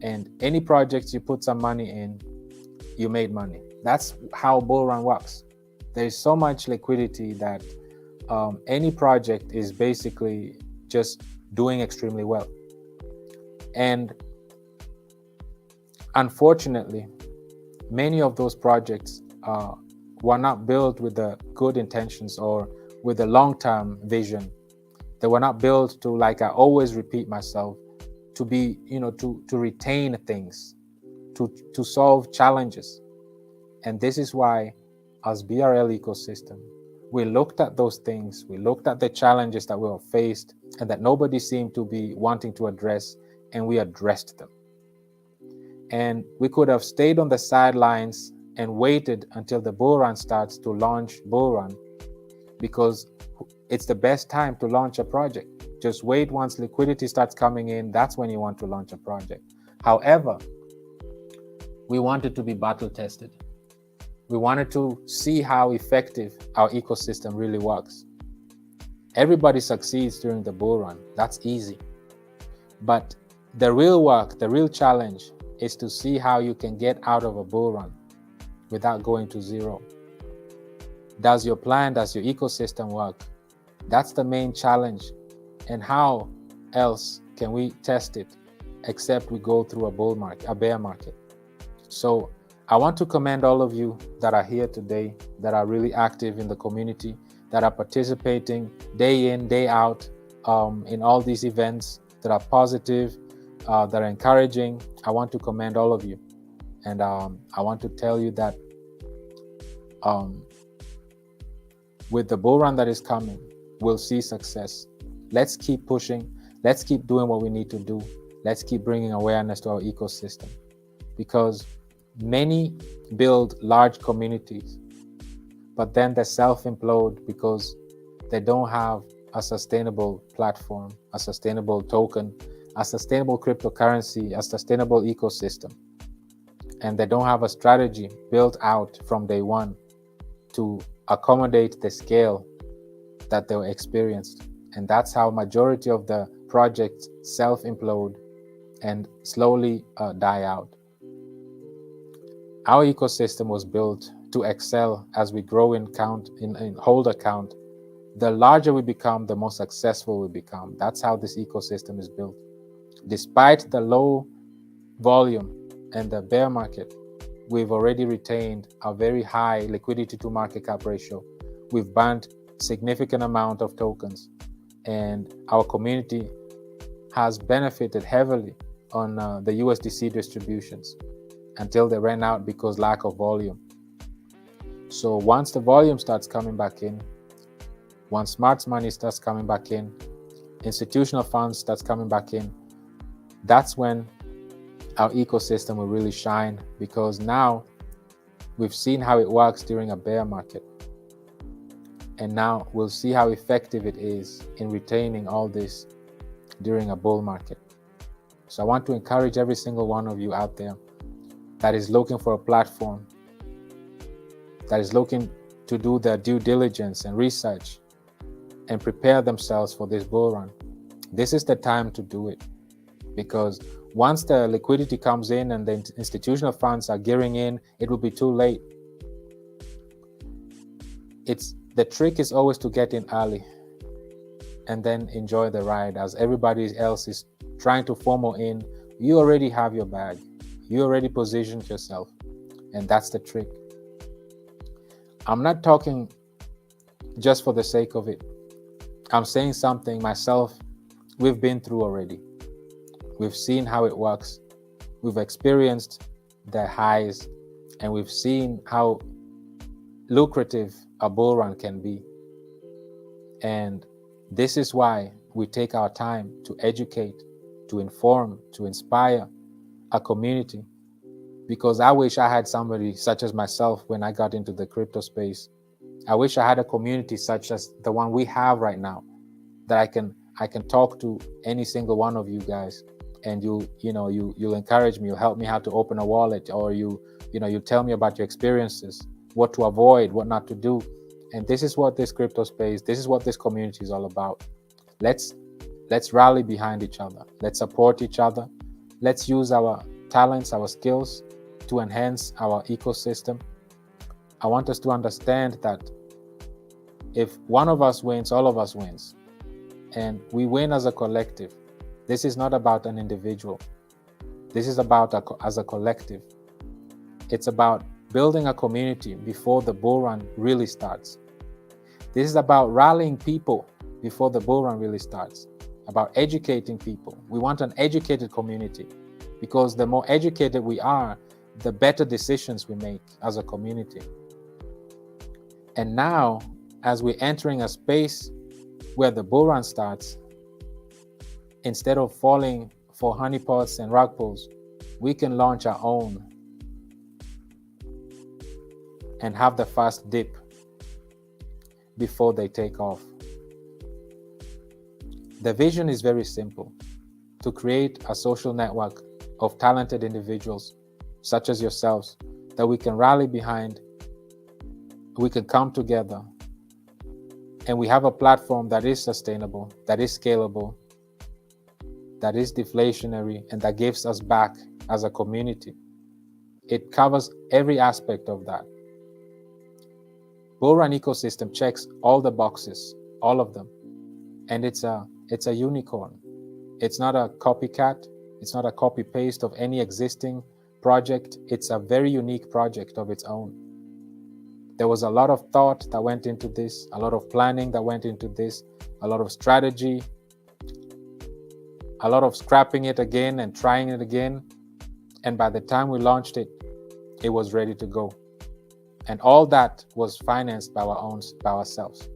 and any projects you put some money in, you made money. That's how Bullrun works. There's so much liquidity that any project is basically just doing extremely well. And unfortunately, many of those projects were not built with the good intentions or with the long-term vision They were not built to, like I always repeat myself, to be, to retain things, to solve challenges. And this is why, as BRL ecosystem, we looked at those things, we looked at the challenges that we were faced and that nobody seemed to be wanting to address, and we addressed them. And we could have stayed on the sidelines and waited until the bull run starts to launch bull run, because it's the best time to launch a project. Just wait. Once liquidity starts coming in, that's when you want to launch a project. However, we wanted to be battle tested. We wanted to see how effective our ecosystem really works. Everybody succeeds during the bull run. That's easy. But the real work, the real challenge, is to see how you can get out of a bull run without going to zero. Does your plan, does your ecosystem work? That's the main challenge. And how else can we test it except we go through a bear market? So I want to commend all of you that are here today, that are really active in the community, that are participating day in, day out in all these events, that are positive, that are encouraging. I want to commend all of you. And I want to tell you that with the bull run that is coming, we'll see success. Let's keep pushing. Let's keep doing what we need to do. Let's keep bringing awareness to our ecosystem, because many build large communities, but then they self-implode because they don't have a sustainable platform, a sustainable token, a sustainable cryptocurrency, a sustainable ecosystem. And they don't have a strategy built out from day one to accommodate the scale that they were experienced. And that's how majority of the projects self-implode and slowly die out. Our ecosystem was built to excel as we grow in count, in holder count. The larger we become, the more successful we become. That's how this ecosystem is built. Despite the low volume and the bear market, we've already retained a very high liquidity to market cap ratio. We've banned significant amount of tokens, and our community has benefited heavily on the USDC distributions until they ran out because lack of volume. So once the volume starts coming back in, once smart money starts coming back in, institutional funds starts coming back in, that's when our ecosystem will really shine, because now we've seen how it works during a bear market. And now we'll see how effective it is in retaining all this during a bull market. So I want to encourage every single one of you out there that is looking for a platform, that is looking to do their due diligence and research and prepare themselves for this bull run. This is the time to do it, because once the liquidity comes in and the institutional funds are gearing in, it will be too late. The trick is always to get in early and then enjoy the ride. As everybody else is trying to FOMO in, you already have your bag. You already positioned yourself, and that's the trick. I'm not talking just for the sake of it. I'm saying something myself we've been through already. We've seen how it works. We've experienced the highs, and we've seen how lucrative a bull run can be. And this is why we take our time to educate, to inform, to inspire a community. Because I wish I had somebody such as myself when I got into the crypto space. I wish I had a community such as the one we have right now, that I can talk to any single one of you guys, and you'll encourage me, you'll help me how to open a wallet, or you tell me about your experiences, what to avoid, what not to do. And this is what this crypto space, this is what this community is all about. Let's rally behind each other. Let's support each other. Let's use our talents, our skills to enhance our ecosystem. I want us to understand that if one of us wins, all of us wins. And we win as a collective. This is not about an individual. This is about as a collective. It's about building a community before the bull run really starts. This is about rallying people before the bull run really starts, about educating people. We want an educated community, because the more educated we are, the better decisions we make as a community. And now, as we're entering a space where the bull run starts, instead of falling for honeypots and rug pulls, we can launch our own and have the fast dip before they take off. The vision is very simple: to create a social network of talented individuals such as yourselves that we can rally behind, we can come together, and we have a platform that is sustainable, that is scalable, that is deflationary, and that gives us back as a community. It covers every aspect of that. Bullrun ecosystem checks all the boxes, all of them, and it's a unicorn. It's not a copycat. It's not a copy paste of any existing project. It's a very unique project of its own. There was a lot of thought that went into this, a lot of planning that went into this, a lot of strategy, a lot of scrapping it again and trying it again. And by the time we launched it, it was ready to go. And all that was financed by ourselves.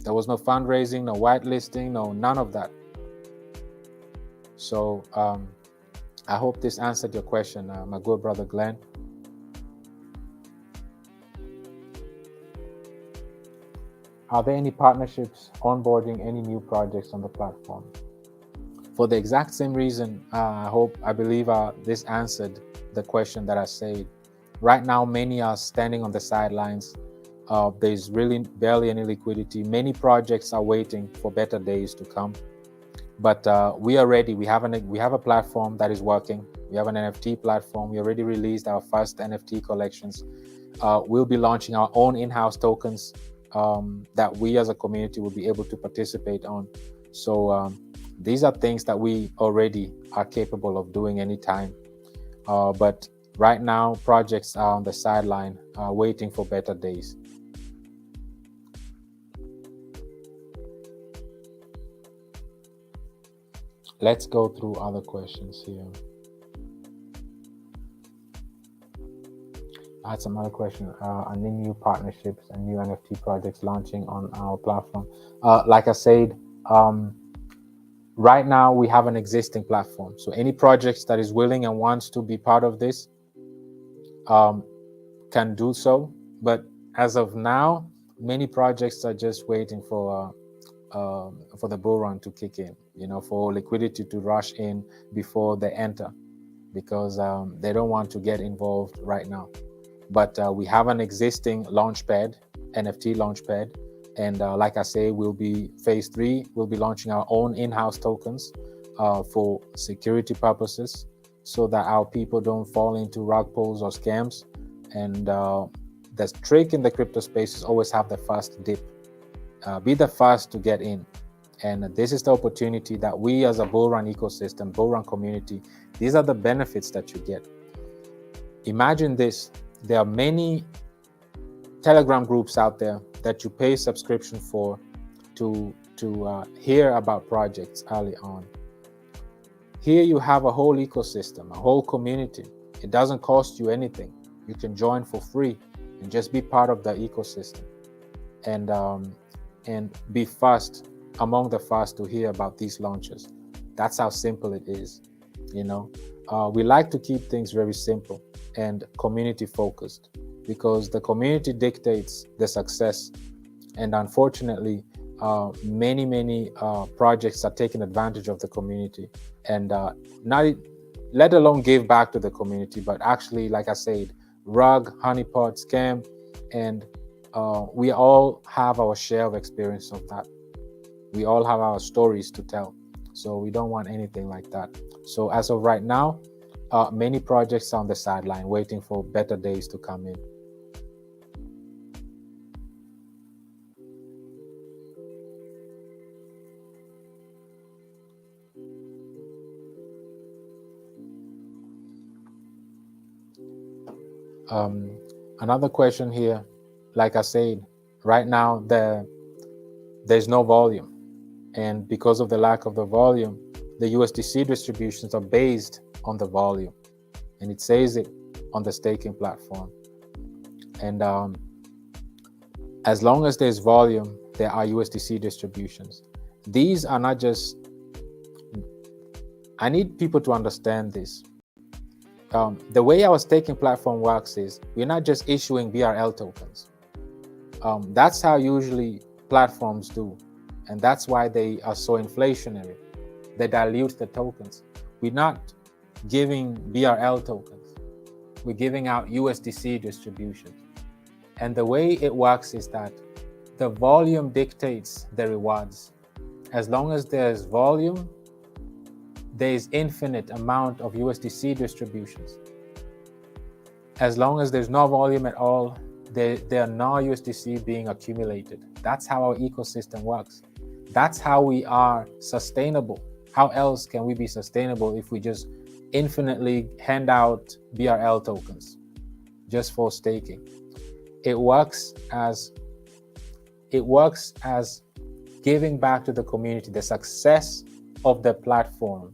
There was no fundraising, no whitelisting, none of that. So I hope this answered your question, my good brother Glenn. Are there any partnerships onboarding any new projects on the platform? For the exact same reason, I believe this answered the question that I said. Right now, many are standing on the sidelines. There's really barely any liquidity. Many projects are waiting for better days to come. But we are ready. We have a platform that is working. We have an NFT platform. We already released our first NFT collections. We'll be launching our own in-house tokens that we as a community will be able to participate on. So these are things that we already are capable of doing anytime. But right now, projects are on the sideline, waiting for better days. Let's go through other questions here. I had some other questions. Any new partnerships and new NFT projects launching on our platform? Like I said, right now we have an existing platform. So any projects that is willing and wants to be part of this can do so. But as of now, many projects are just waiting for the bull run to kick in, for liquidity to rush in before they enter, because they don't want to get involved right now. But we have an existing launchpad, NFT launchpad, and like I say, phase 3. We'll be launching our own in-house tokens for security purposes, so that our people don't fall into rug pulls or scams. And the trick in the crypto space is always have the first dip. Be the first to get in. And this is the opportunity that we as a Bullrun ecosystem, Bullrun community, these are the benefits that you get. Imagine this. There are many Telegram groups out there that you pay subscription for to hear about projects early on. Here you have a whole ecosystem, a whole community. It doesn't cost you anything. You can join for free and just be part of the ecosystem, and be first among the first to hear about these launches. That's how simple it is. We like to keep things very simple and community focused, because the community dictates the success. And unfortunately, many projects are taking advantage of the community, and not let alone give back to the community, but actually, like I said, rug, honeypot, scam, and we all have our share of experience of that. We all have our stories to tell. So we don't want anything like that. So as of right now, many projects are on the sideline waiting for better days to come in. Another question here, like I said, right now there's no volume. And because of the lack of the volume, the USDC distributions are based on the volume. And it says it on the staking platform. And as long as there's volume, there are USDC distributions. These are not just, I need people to understand this. The way our staking platform works is we're not just issuing BRL tokens. That's how usually platforms do. And that's why they are so inflationary. They dilute the tokens. We're not giving BRL tokens. We're giving out USDC distributions. And the way it works is that the volume dictates the rewards. As long as there's volume, there's infinite amount of USDC distributions. As long as there's no volume at all, there are no USDC being accumulated. That's how our ecosystem works. That's how we are sustainable. How else can we be sustainable if we just infinitely hand out BRL tokens just for staking? It works as giving back to the community. The success of the platform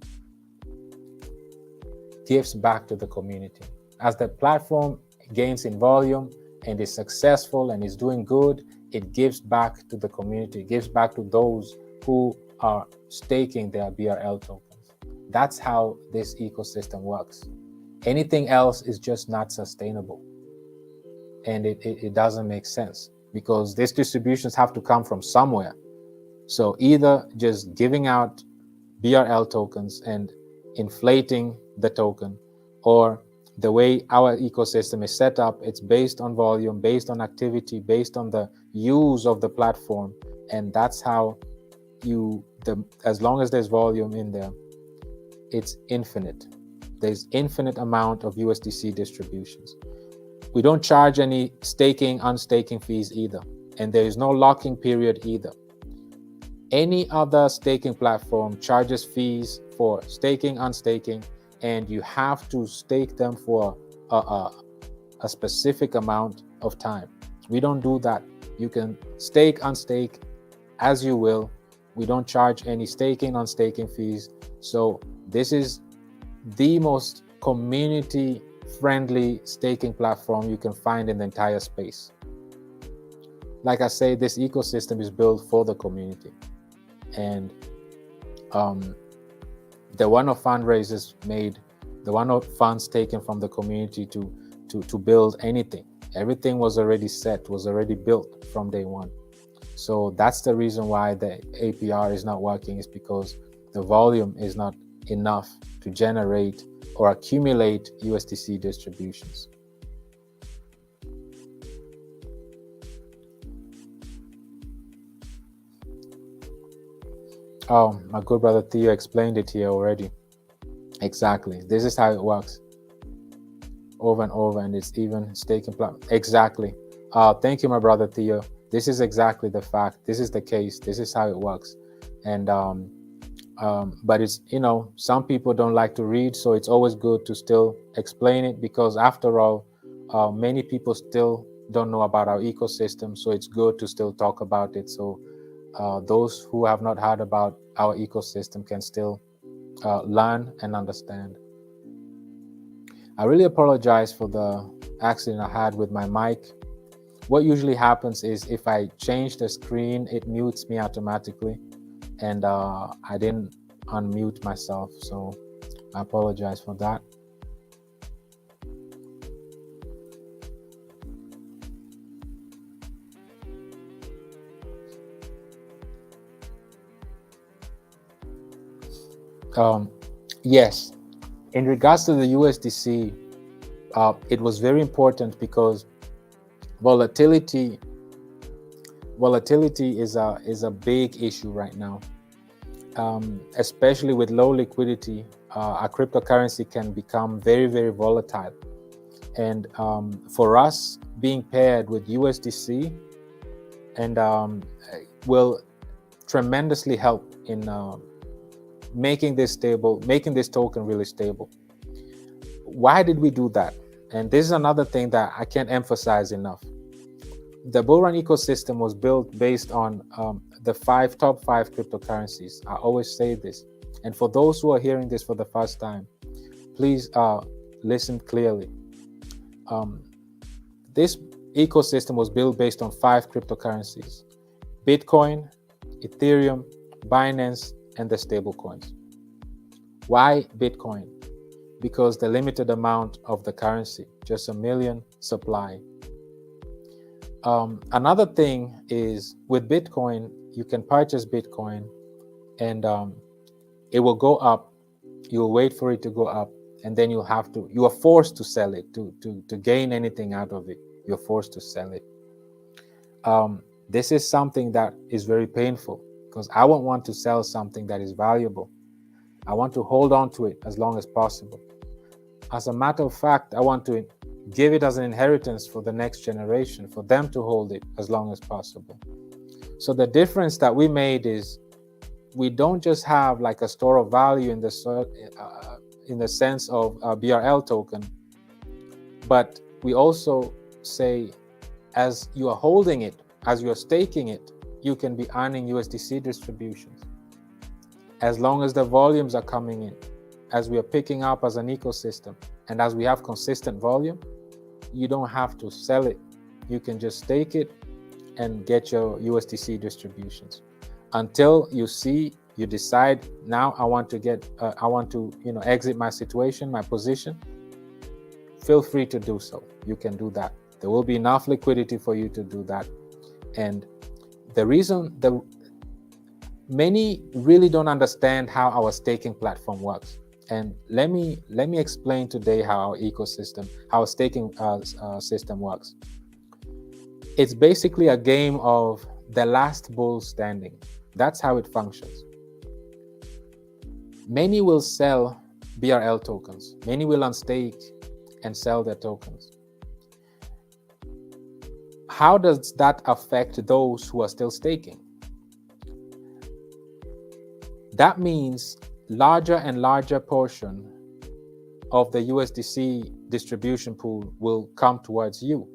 gives back to the community. As the platform gains in volume and is successful and is doing good, it gives back to the community. It gives back to those who are staking their BRL tokens. That's how this ecosystem works. Anything else is just not sustainable. And it doesn't make sense because these distributions have to come from somewhere. So either just giving out BRL tokens and inflating the token, or the way our ecosystem is set up, it's based on volume, based on activity, based on the use of the platform. And that's how as long as there's volume in there, it's infinite. There's infinite amount of USDC distributions. We don't charge any staking, unstaking fees either. And there is no locking period either. Any other staking platform charges fees for staking, unstaking, and you have to stake them for a specific amount of time. We don't do that. You can stake, unstake as you will. We don't charge any staking, unstaking fees. So this is the most community-friendly staking platform you can find in the entire space. Like I say, this ecosystem is built for the community. And the one-off fundraisers made, the one-off funds taken from the community to build anything. Everything was already set, was already built from day one. So that's the reason why the APR is not working, is because the volume is not enough to generate or accumulate USDC distributions. Oh, my good brother Theo explained it here already. Exactly. This is how it works. Over and over, and it's even staking platform. Exactly. Thank you, my brother Theo. This is exactly the fact. This is the case. This is how it works. And but it's, some people don't like to read, so it's always good to still explain it, because after all, many people still don't know about our ecosystem. So it's good to still talk about it. So those who have not heard about our ecosystem can still learn and understand. I really apologize for the accident I had with my mic. What usually happens is if I change the screen, it mutes me automatically, and I didn't unmute myself, so I apologize for that. Yes, in regards to the USDC, it was very important because volatility is a big issue right now, especially with low liquidity. A cryptocurrency can become very, very volatile, and for us, being paired with USDC and will tremendously help in making this stable, making this token really stable. Why did we do that? And this is another thing that I can't emphasize enough. The Bullrun ecosystem was built based on the top five cryptocurrencies. I always say this. And for those who are hearing this for the first time, please listen clearly. This ecosystem was built based on 5 cryptocurrencies: Bitcoin, Ethereum, Binance, and the stablecoins. Why Bitcoin? Because the limited amount of the currency, just 1 million supply. Another thing is with Bitcoin, you can purchase Bitcoin and it will go up. You will wait for it to go up, and then you are forced to sell it to gain anything out of it. You're forced to sell it. This is something that is very painful because I won't want to sell something that is valuable. I want to hold on to it as long as possible. As a matter of fact, I want to give it as an inheritance for the next generation, for them to hold it as long as possible. So the difference that we made is we don't just have like a store of value in the sense of a BRL token, but we also say, as you are holding it, as you are staking it, you can be earning USDC distributions. As long as the volumes are coming in, as we are picking up as an ecosystem, and as we have consistent volume, you don't have to sell it. You can just stake it and get your USDC distributions until you decide, now I want to exit my situation, my position. Feel free to do so. You can do that. There will be enough liquidity for you to do that. And the reason many really don't understand how our staking platform works. And let me explain today how our staking system works. It's basically a game of the last bull standing. That's how it functions. Many will sell BRL tokens. Many will unstake and sell their tokens. How does that affect those who are still staking? That means larger and larger portion of the USDC distribution pool will come towards you.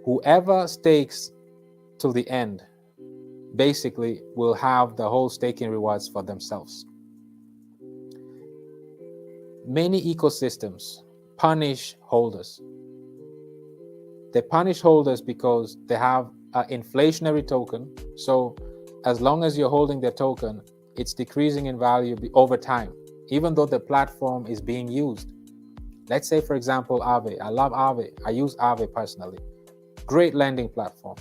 Whoever stakes till the end basically will have the whole staking rewards for themselves. Many ecosystems punish holders. They punish holders because they have an inflationary token. So as long as you're holding their token, it's decreasing in value over time, even though the platform is being used. Let's say, for example, Aave. I love Aave. I use Aave personally. Great lending platform.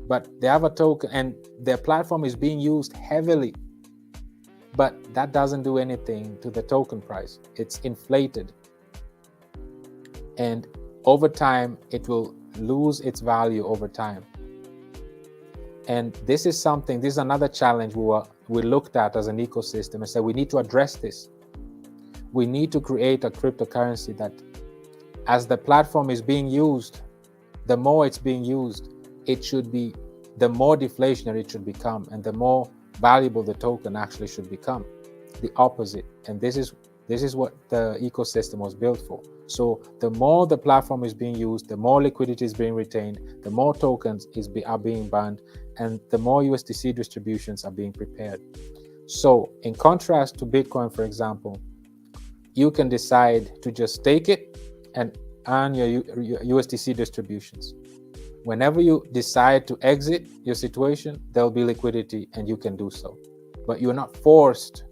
But they have a token and their platform is being used heavily. But that doesn't do anything to the token price. It's inflated. And over time, it will lose its value over time. And this is another challenge we looked at as an ecosystem and said we need to address this. We need to create a cryptocurrency that, as the platform is being used, the more it's being used, the more deflationary it should become, and the more valuable the token actually should become. The opposite. And this is what the ecosystem was built for. So the more the platform is being used, the more liquidity is being retained, the more tokens are being burned, and the more USDC distributions are being prepared. So in contrast to Bitcoin, for example, you can decide to just stake it and earn your USDC distributions. Whenever you decide to exit your situation, there will be liquidity and you can do so. But you're not forced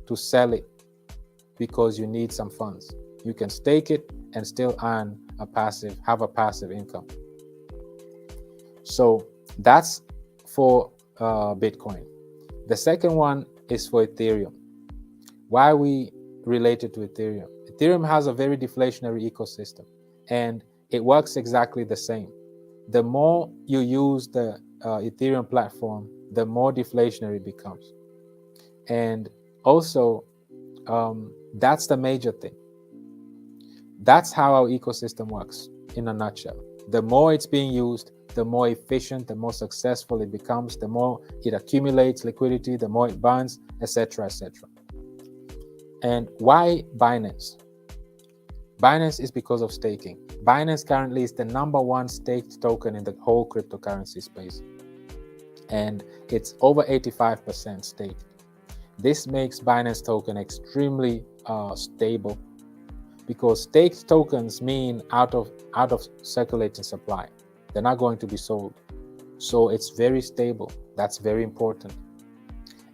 to sell it because you need some funds. You can stake it and still have a passive income. So that's for Bitcoin. The second one is for Ethereum. Why are we related to Ethereum? Ethereum has a very deflationary ecosystem and it works exactly the same. The more you use the Ethereum platform, the more deflationary it becomes. And also, that's the major thing. That's how our ecosystem works in a nutshell. The more it's being used, the more efficient, the more successful it becomes, the more it accumulates liquidity, the more it burns, etc., etc. And why Binance? Binance is because of staking. Binance currently is the #1 staked token in the whole cryptocurrency space. and it's over 85% staked. This makes Binance token extremely stable, because staked tokens mean out of circulating supply. They're not going to be sold. So it's very stable. That's very important.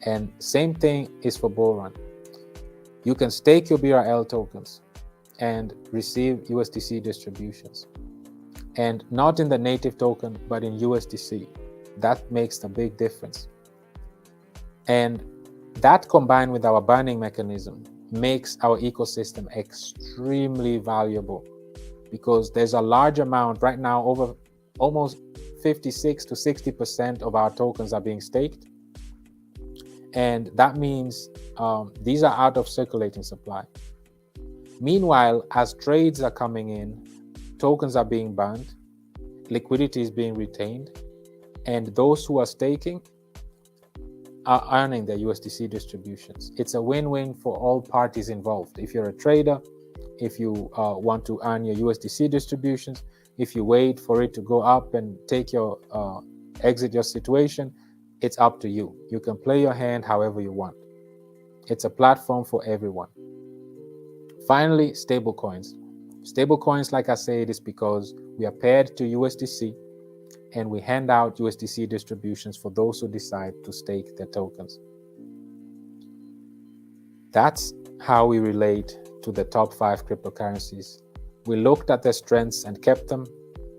And same thing is for Bullrun. You can stake your BRL tokens and receive USDC distributions. And not in the native token, but in USDC. That makes a big difference. And that, combined with our burning mechanism, makes our ecosystem extremely valuable, because there's a large amount right now, over almost 56 to 60% of our tokens are being staked. And that means these are out of circulating supply. Meanwhile, as trades are coming in, tokens are being burned, liquidity is being retained, and those who are staking are earning their USDC distributions. It's a win-win for all parties involved. If you're a trader, if you want to earn your USDC distributions, if you wait for it to go up and take your exit your situation, it's up to you. You can play your hand however you want. It's a platform for everyone. Finally, stablecoins. Stablecoins, like I said, is because we are paired to USDC, and we hand out USDC distributions for those who decide to stake their tokens. That's how we relate to the top 5 cryptocurrencies. We looked at their strengths and kept them,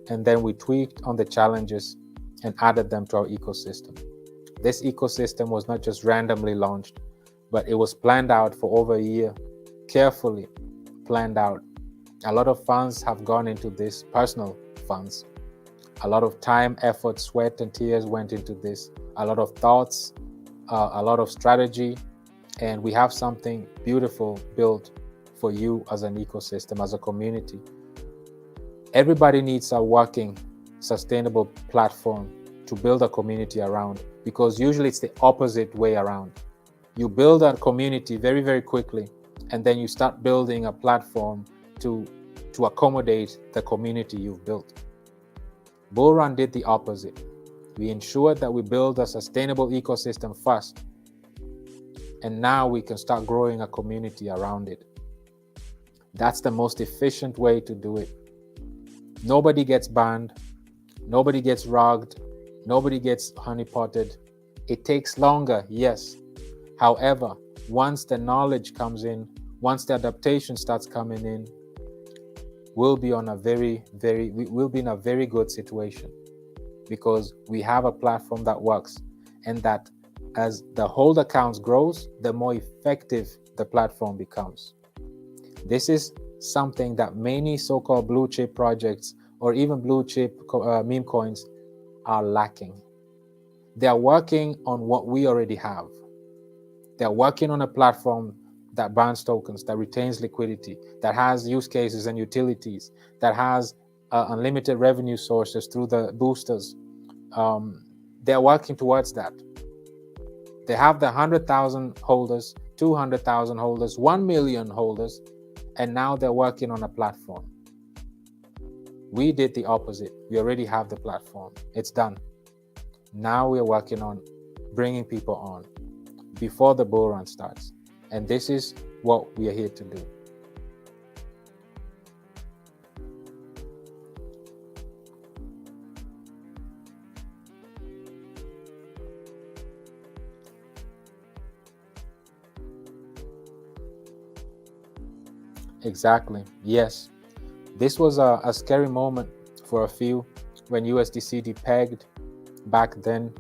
and then we tweaked on the challenges and added them to our ecosystem. This ecosystem was not just randomly launched, but it was planned out for over a year, carefully planned out. A lot of funds have gone into this, personal funds. A lot of time, effort, sweat, and tears went into this. A lot of thoughts, a lot of strategy, and we have something beautiful built for you as an ecosystem, as a community. Everybody needs a working, sustainable platform to build a community around, because usually it's the opposite way around. You build a community very, very quickly, and then you start building a platform to accommodate the community you've built. Bullrun did the opposite. We ensured that we build a sustainable ecosystem first, and now we can start growing a community around it. That's the most efficient way to do it. Nobody gets banned, nobody gets rugged, nobody gets honeypotted. It takes longer, yes. However, once the knowledge comes in, once the adaptation starts coming in, we'll be in a very good situation, because we have a platform that works, and that as the holder counts grows, the more effective the platform becomes. This is something that many so-called blue chip projects or even blue chip meme coins are lacking. They are working on what we already have. They're working on a platform that burns tokens, that retains liquidity, that has use cases and utilities, that has unlimited revenue sources through the boosters. They're working towards that. They have the 100,000 holders, 200,000 holders, 1 million holders, and now they're working on a platform. We did the opposite. We already have the platform. It's done. Now we're working on bringing people on before the bull run starts. And this is what we are here to do. Exactly. Yes. This was a scary moment for a few when USDC depegged back then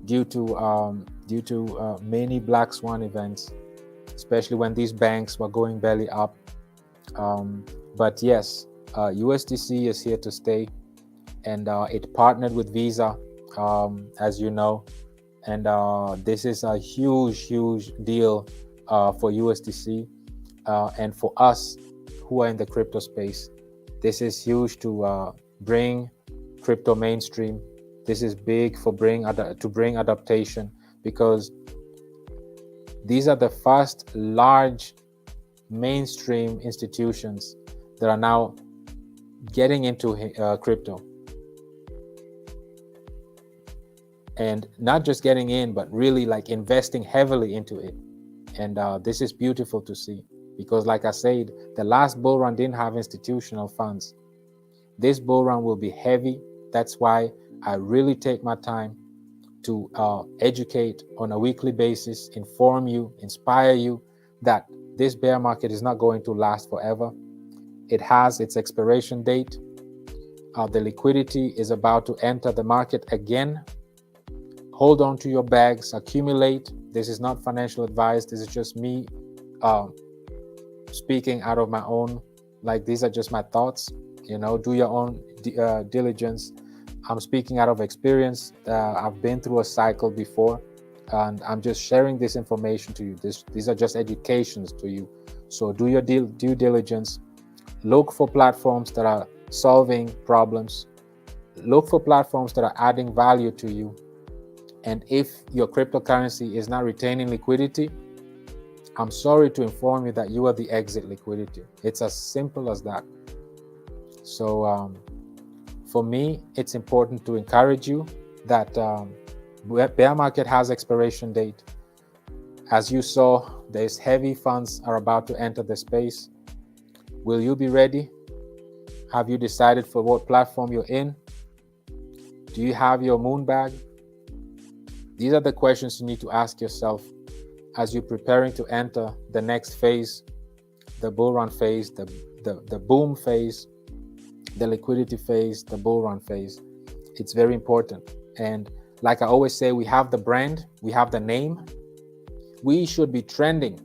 due to many black swan events, especially when these banks were going belly up. But yes, USDC is here to stay, and it partnered with Visa, as you know, and this is a huge deal for USDC and for us who are in the crypto space. This is huge to bring crypto mainstream. This is big for bring adaptation, because these are the first large mainstream institutions that are now getting into crypto. and not just getting in, but really like investing heavily into it. And this is beautiful to see, because like I said, the last bull run didn't have institutional funds. This bull run will be heavy. That's why I really take my time to educate on a weekly basis, inform you, inspire you that this bear market is not going to last forever. It has its expiration date. The liquidity is about to enter the market again. Hold on to your bags, accumulate. This is not financial advice. This is just me speaking out of my own, like these are just my thoughts. Do your own diligence. I'm speaking out of experience. I've been through a cycle before, and I'm just sharing this information to you. These are just educations to you. So do your due diligence. Look for platforms that are solving problems. Look for platforms that are adding value to you. And if your cryptocurrency is not retaining liquidity, I'm sorry to inform you that you are the exit liquidity. It's as simple as that. So for me, it's important to encourage you that bear market has expiration date. As you saw, there's heavy funds are about to enter the space. Will you be ready? Have you decided for what platform you're in? Do you have your moon bag? These are the questions you need to ask yourself as you're preparing to enter the next phase, the bull run phase, the boom phase, the liquidity phase, the bull run phase. It's very important. And like I always say, we have the brand, we have the name. We should be trending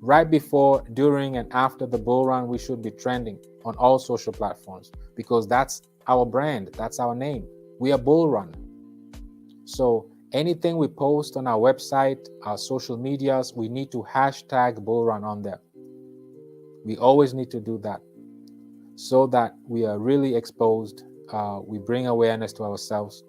right before, during, and after the bull run. We should be trending on all social platforms, because that's our brand, that's our name. We are Bull Run. So anything we post on our website, our social medias, we need to hashtag Bull Run on there. We always need to do that so that we are really exposed. We bring awareness to ourselves,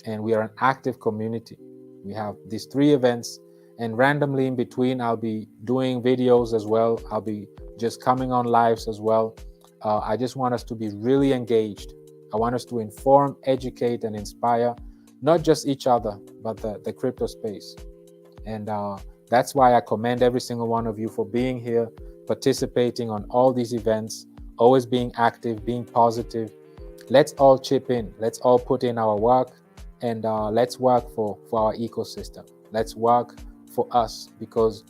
and we are an active community. We have these 3 events, and randomly in between, I'll be doing videos as well. I'll be just coming on lives as well. I just want us to be really engaged. I want us to inform, educate, and inspire, not just each other, but the crypto space. And that's why I commend every single one of you for being here, participating on all these events, always being active, being positive. Let's all chip in. Let's all put in our work, and let's work for our ecosystem. Let's work for us, because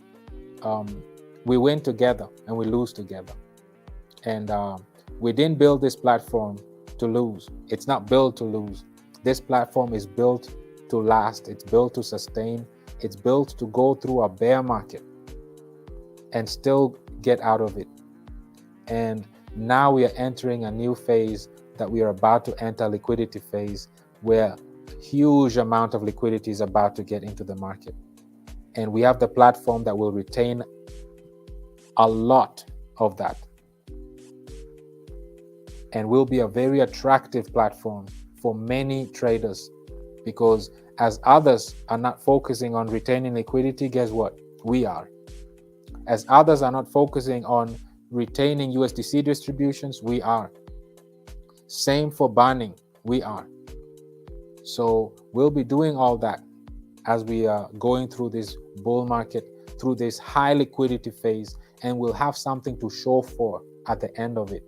we win together and we lose together. And we didn't build this platform to lose. It's not built to lose. This platform is built to last. It's built to sustain. It's built to go through a bear market and still get out of it. And now we are entering a new phase, that we are about to enter liquidity phase, where huge amount of liquidity is about to get into the market. And we have the platform that will retain a lot of that, and will be a very attractive platform for many traders, because as others are not focusing on retaining liquidity, guess what? We are. As others are not focusing on retaining USDC distributions, we are. Same for burning, we are. So we'll be doing all that as we are going through this bull market, through this high liquidity phase, and we'll have something to show for at the end of it.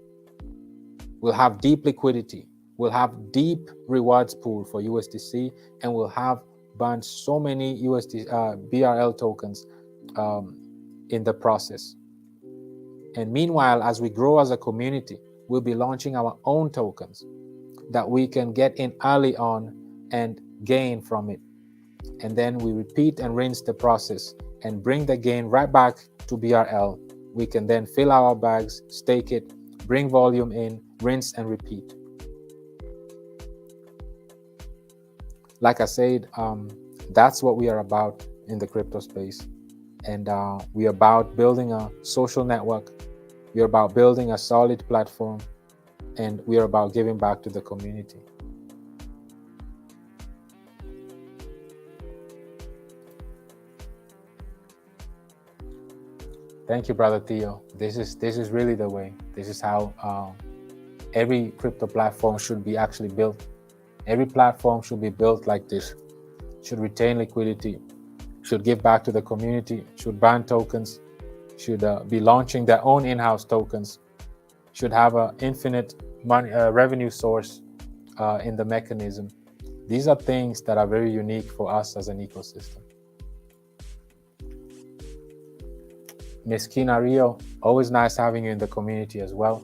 We'll have deep liquidity. We'll have deep rewards pool for USDC, and we'll have burned so many BRL tokens in the process. And meanwhile, as we grow as a community, we'll be launching our own tokens that we can get in early on and gain from it. And then we repeat and rinse the process and bring the gain right back to BRL. We can then fill our bags, stake it, bring volume in, rinse and repeat. Like I said, that's what we are about in the crypto space. And we are about building a social network. We are about building a solid platform. And we are about giving back to the community. Thank you, Brother Theo. This is really the way. This is how every crypto platform should be actually built. Every platform should be built like this. should retain liquidity, should give back to the community, should ban tokens, should be launching their own in-house tokens, should have an infinite money revenue source in the mechanism. These are things that are very unique for us as an ecosystem. Ms. Kina Rio, always nice having you in the community as well.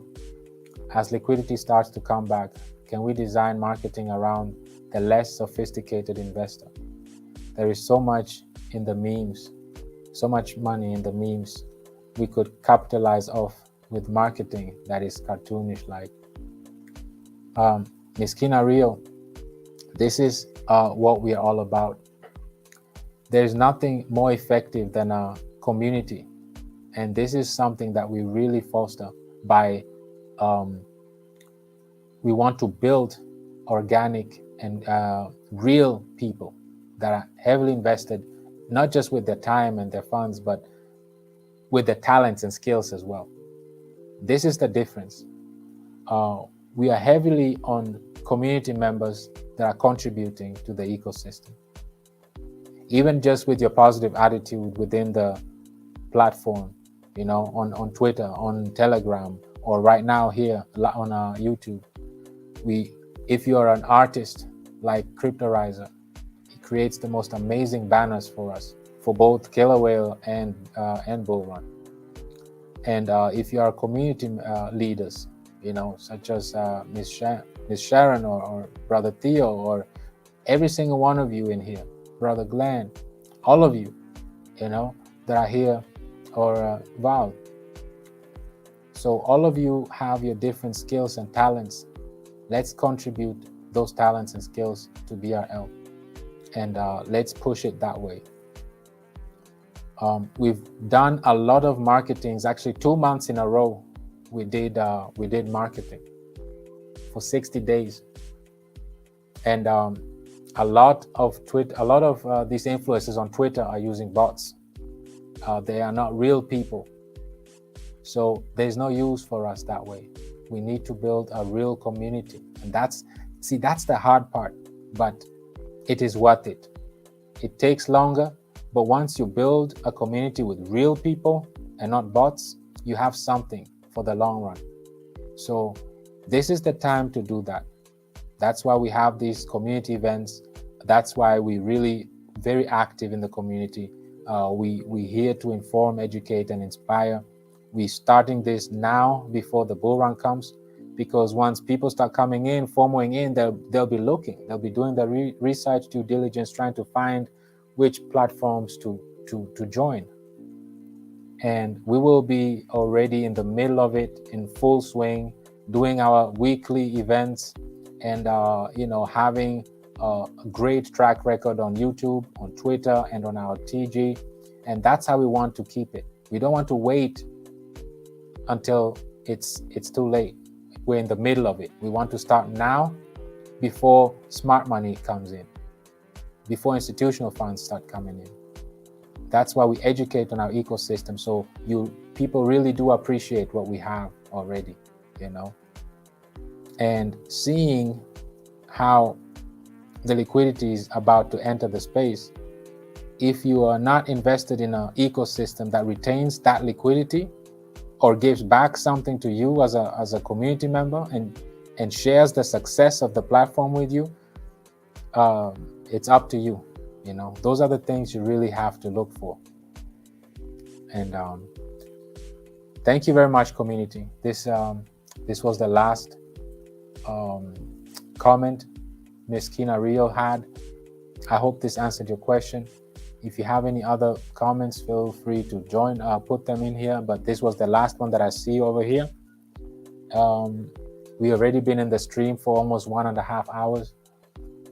As liquidity starts to come back, can we design marketing around the less sophisticated investor? There is so much in the memes, so much money in the memes we could capitalize off with marketing that is cartoonish like. Ms. Kina Rio, this is what we are all about. There's nothing more effective than a community. And this is something that we really foster by, we want to build organic and real people that are heavily invested, not just with their time and their funds, but with their talents and skills as well. This is the difference. We are heavily on community members that are contributing to the ecosystem. Even just with your positive attitude within the platform, you know, on Twitter, on Telegram, or right now here on YouTube. If you are an artist like Cryptorizer, he creates the most amazing banners for us, for both Killer Whale and Bullrun. And if you are community leaders, you know, such as Miss Sharon or Brother Theo, or every single one of you in here, Brother Glenn, all of you, you know, that are here, or Val. So all of you have your different skills and talents. Let's contribute those talents and skills to BRL, and let's push it that way. We've done a lot of marketings. Actually, 2 months in a row, we did marketing for 60 days, and a lot of these influencers on Twitter are using bots. They are not real people, so there's no use for us that way. We need to build a real community, and that's the hard part, but it is worth it. It takes longer, but once you build a community with real people and not bots, you have something for the long run. So this is the time to do that. That's why we have these community events. That's why we're really very active in the community. We're here to inform, educate, and inspire. We're starting this now before the bull run comes, because once people start coming in, FOMOing in, they'll be looking. They'll be doing the research, due diligence, trying to find which platforms to join. And we will be already in the middle of it, in full swing, doing our weekly events, and having a great track record on YouTube, on Twitter, and on our TG. And that's how we want to keep it. We don't want to wait until it's too late. We're in the middle of it. We want to start now, before smart money comes in, before institutional funds start coming in. That's why we educate on our ecosystem, so people really do appreciate what we have already, you know. And seeing how the liquidity is about to enter the space, if you are not invested in an ecosystem that retains that liquidity or gives back something to you as a community member and shares the success of the platform with you, it's up to you. You know, those are the things you really have to look for. And thank you very much, community. This was the last comment Ms. Kina Rio had. I hope this answered your question. If you have any other comments, feel free to join, put them in here. But this was the last one that I see over here. We already been in the stream for almost 1.5 hours.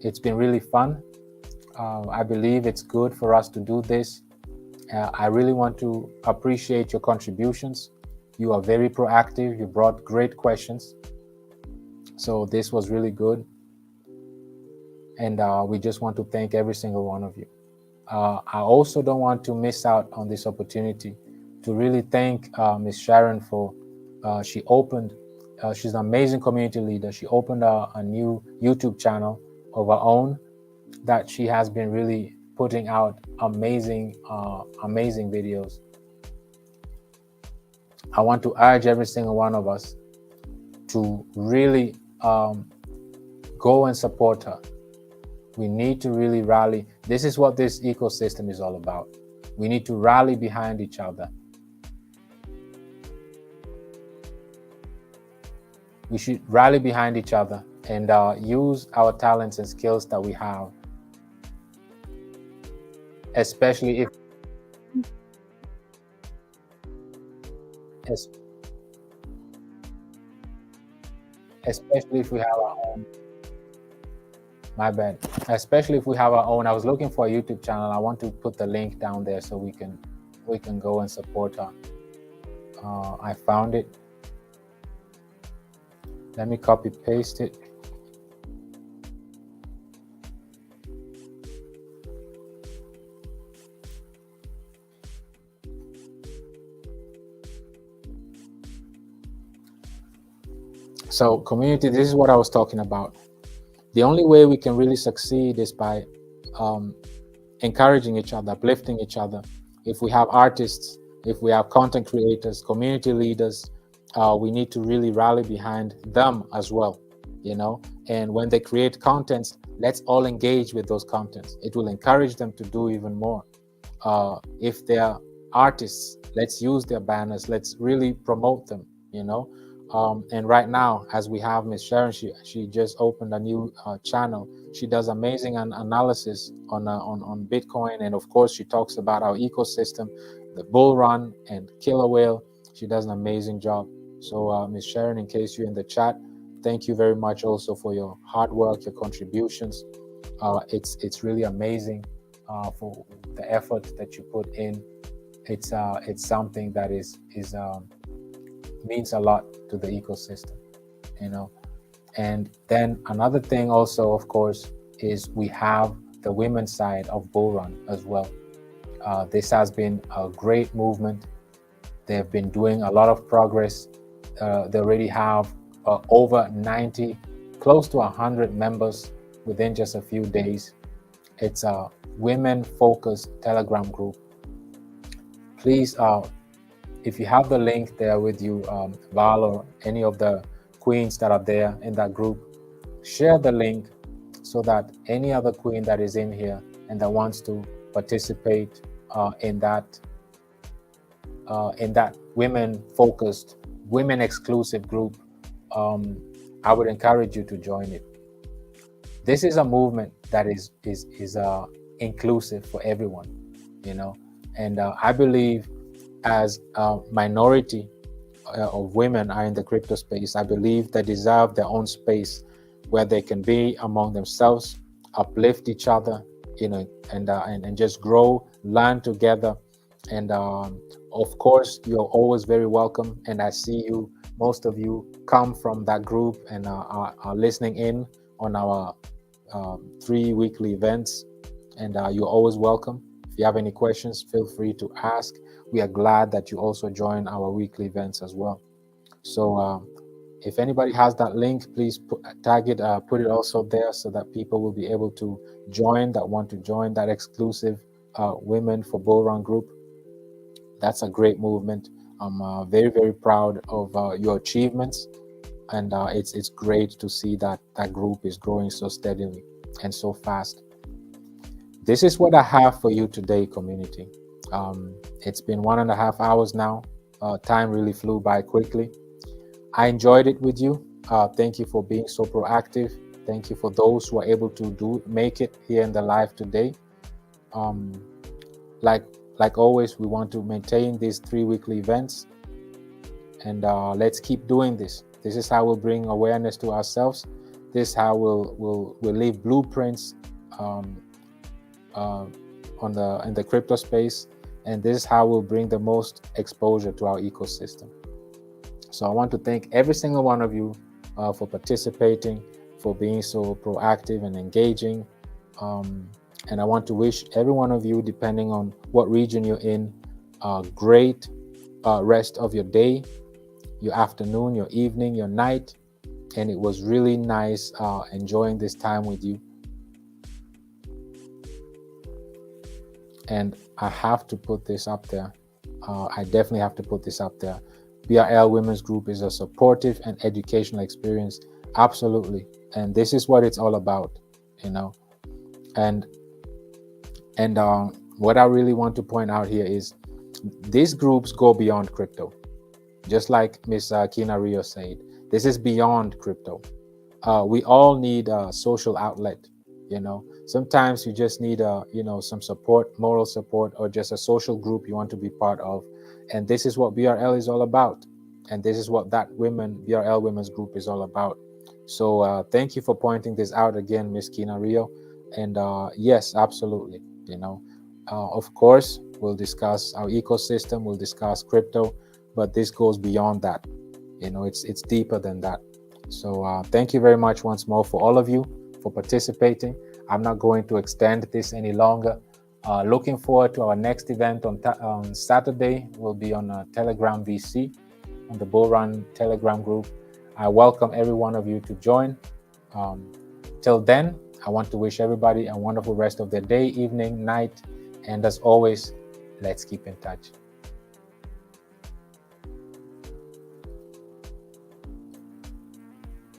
It's been really fun. I believe it's good for us to do this. I really want to appreciate your contributions. You are very proactive. You brought great questions. So this was really good. And we just want to thank every single one of you. I also don't want to miss out on this opportunity to really thank Ms. Sharon for, she's an amazing community leader. She opened a new YouTube channel of her own, that she has been really putting out amazing videos. I want to urge every single one of us to really go and support her. We need to really rally. This is what this ecosystem is all about. We need to rally behind each other. We should rally behind each other and use our talents and skills that we have, especially if especially if we have our own. My bad. Especially if we have our own. I was looking for a YouTube channel. I want to put the link down there so we can go and support her. I found it. Let me copy paste it. So community, this is what I was talking about. The only way we can really succeed is by encouraging each other, uplifting each other. If we have artists, if we have content creators, community leaders, we need to really rally behind them as well, you know. And when they create contents, let's all engage with those contents. It will encourage them to do even more. If they're artists, let's use their banners. Let's really promote them, you know. And right now, as we have Miss Sharon, she just opened a new channel. She does amazing analysis on Bitcoin, and of course, she talks about our ecosystem, the bull run and killer whale. She does an amazing job. So, Miss Sharon, in case you're in the chat, thank you very much also for your hard work, your contributions. It's really amazing for the effort that you put in. It's something that is means a lot to the ecosystem, you know. And then another thing also, of course, is we have the women's side of Bull Run as well. This has been a great movement. They've been doing a lot of progress. They already have over 90, close to 100 members within just a few days. It's a women-focused Telegram group. Please, if you have the link there with you, Val, or any of the queens that are there in that group, share the link so that any other queen that is in here and that wants to participate in that women-focused, women-exclusive group, I would encourage you to join it. This is a movement that is inclusive for everyone, you know, and I believe as a minority of women are in the crypto space, I believe they deserve their own space where they can be among themselves, uplift each other, you know, and just grow, learn together. And of course, you're always very welcome. And I see you, most of you come from that group and are listening in on our 3 weekly events. And you're always welcome. If you have any questions, feel free to ask. We are glad that you also join our weekly events as well. So if anybody has that link, please tag it, put it also there so that people will be able to join, that want to join that exclusive Women for Bull Run group. That's a great movement. I'm very, very proud of your achievements. And it's great to see that that group is growing so steadily and so fast. This is what I have for you today, community. It's been 1.5 hours now. Time really flew by quickly. I enjoyed it with you. Thank you for being so proactive. Thank you for those who are able to make it here in the live today. Like always, we want to maintain these 3 weekly events, and let's keep doing this. This is how we'll bring awareness to ourselves. This is how we'll leave blueprints in the crypto space, and this is how we'll bring the most exposure to our ecosystem. So I want to thank every single one of you for participating, for being so proactive and engaging. And I want to wish every one of you, depending on what region you're in, a great rest of your day, your afternoon, your evening, your night. And it was really nice enjoying this time with you. and I have to put this up there. I definitely have to put this up there. BRL Women's Group is a supportive and educational experience. Absolutely. And this is what it's all about, you know. And what I really want to point out here is these groups go beyond crypto. Just like Miss Kina Rio said, this is beyond crypto. We all need a social outlet. Sometimes you just need some support, moral support, or just a social group you want to be part of. And this is what BRL is all about. And this is what that BRL Women's Group is all about. So thank you for pointing this out again, Miss Kina Rio. And yes, absolutely. Of course, we'll discuss our ecosystem, we'll discuss crypto, but this goes beyond that. It's deeper than that. So thank you very much once more for all of you for participating. I'm not going to extend this any longer. Looking forward to our next event on Saturday. We'll be on Telegram VC, on the Bullrun Telegram group. I welcome every one of you to join. Till then, I want to wish everybody a wonderful rest of their day, evening, night, and as always, let's keep in touch.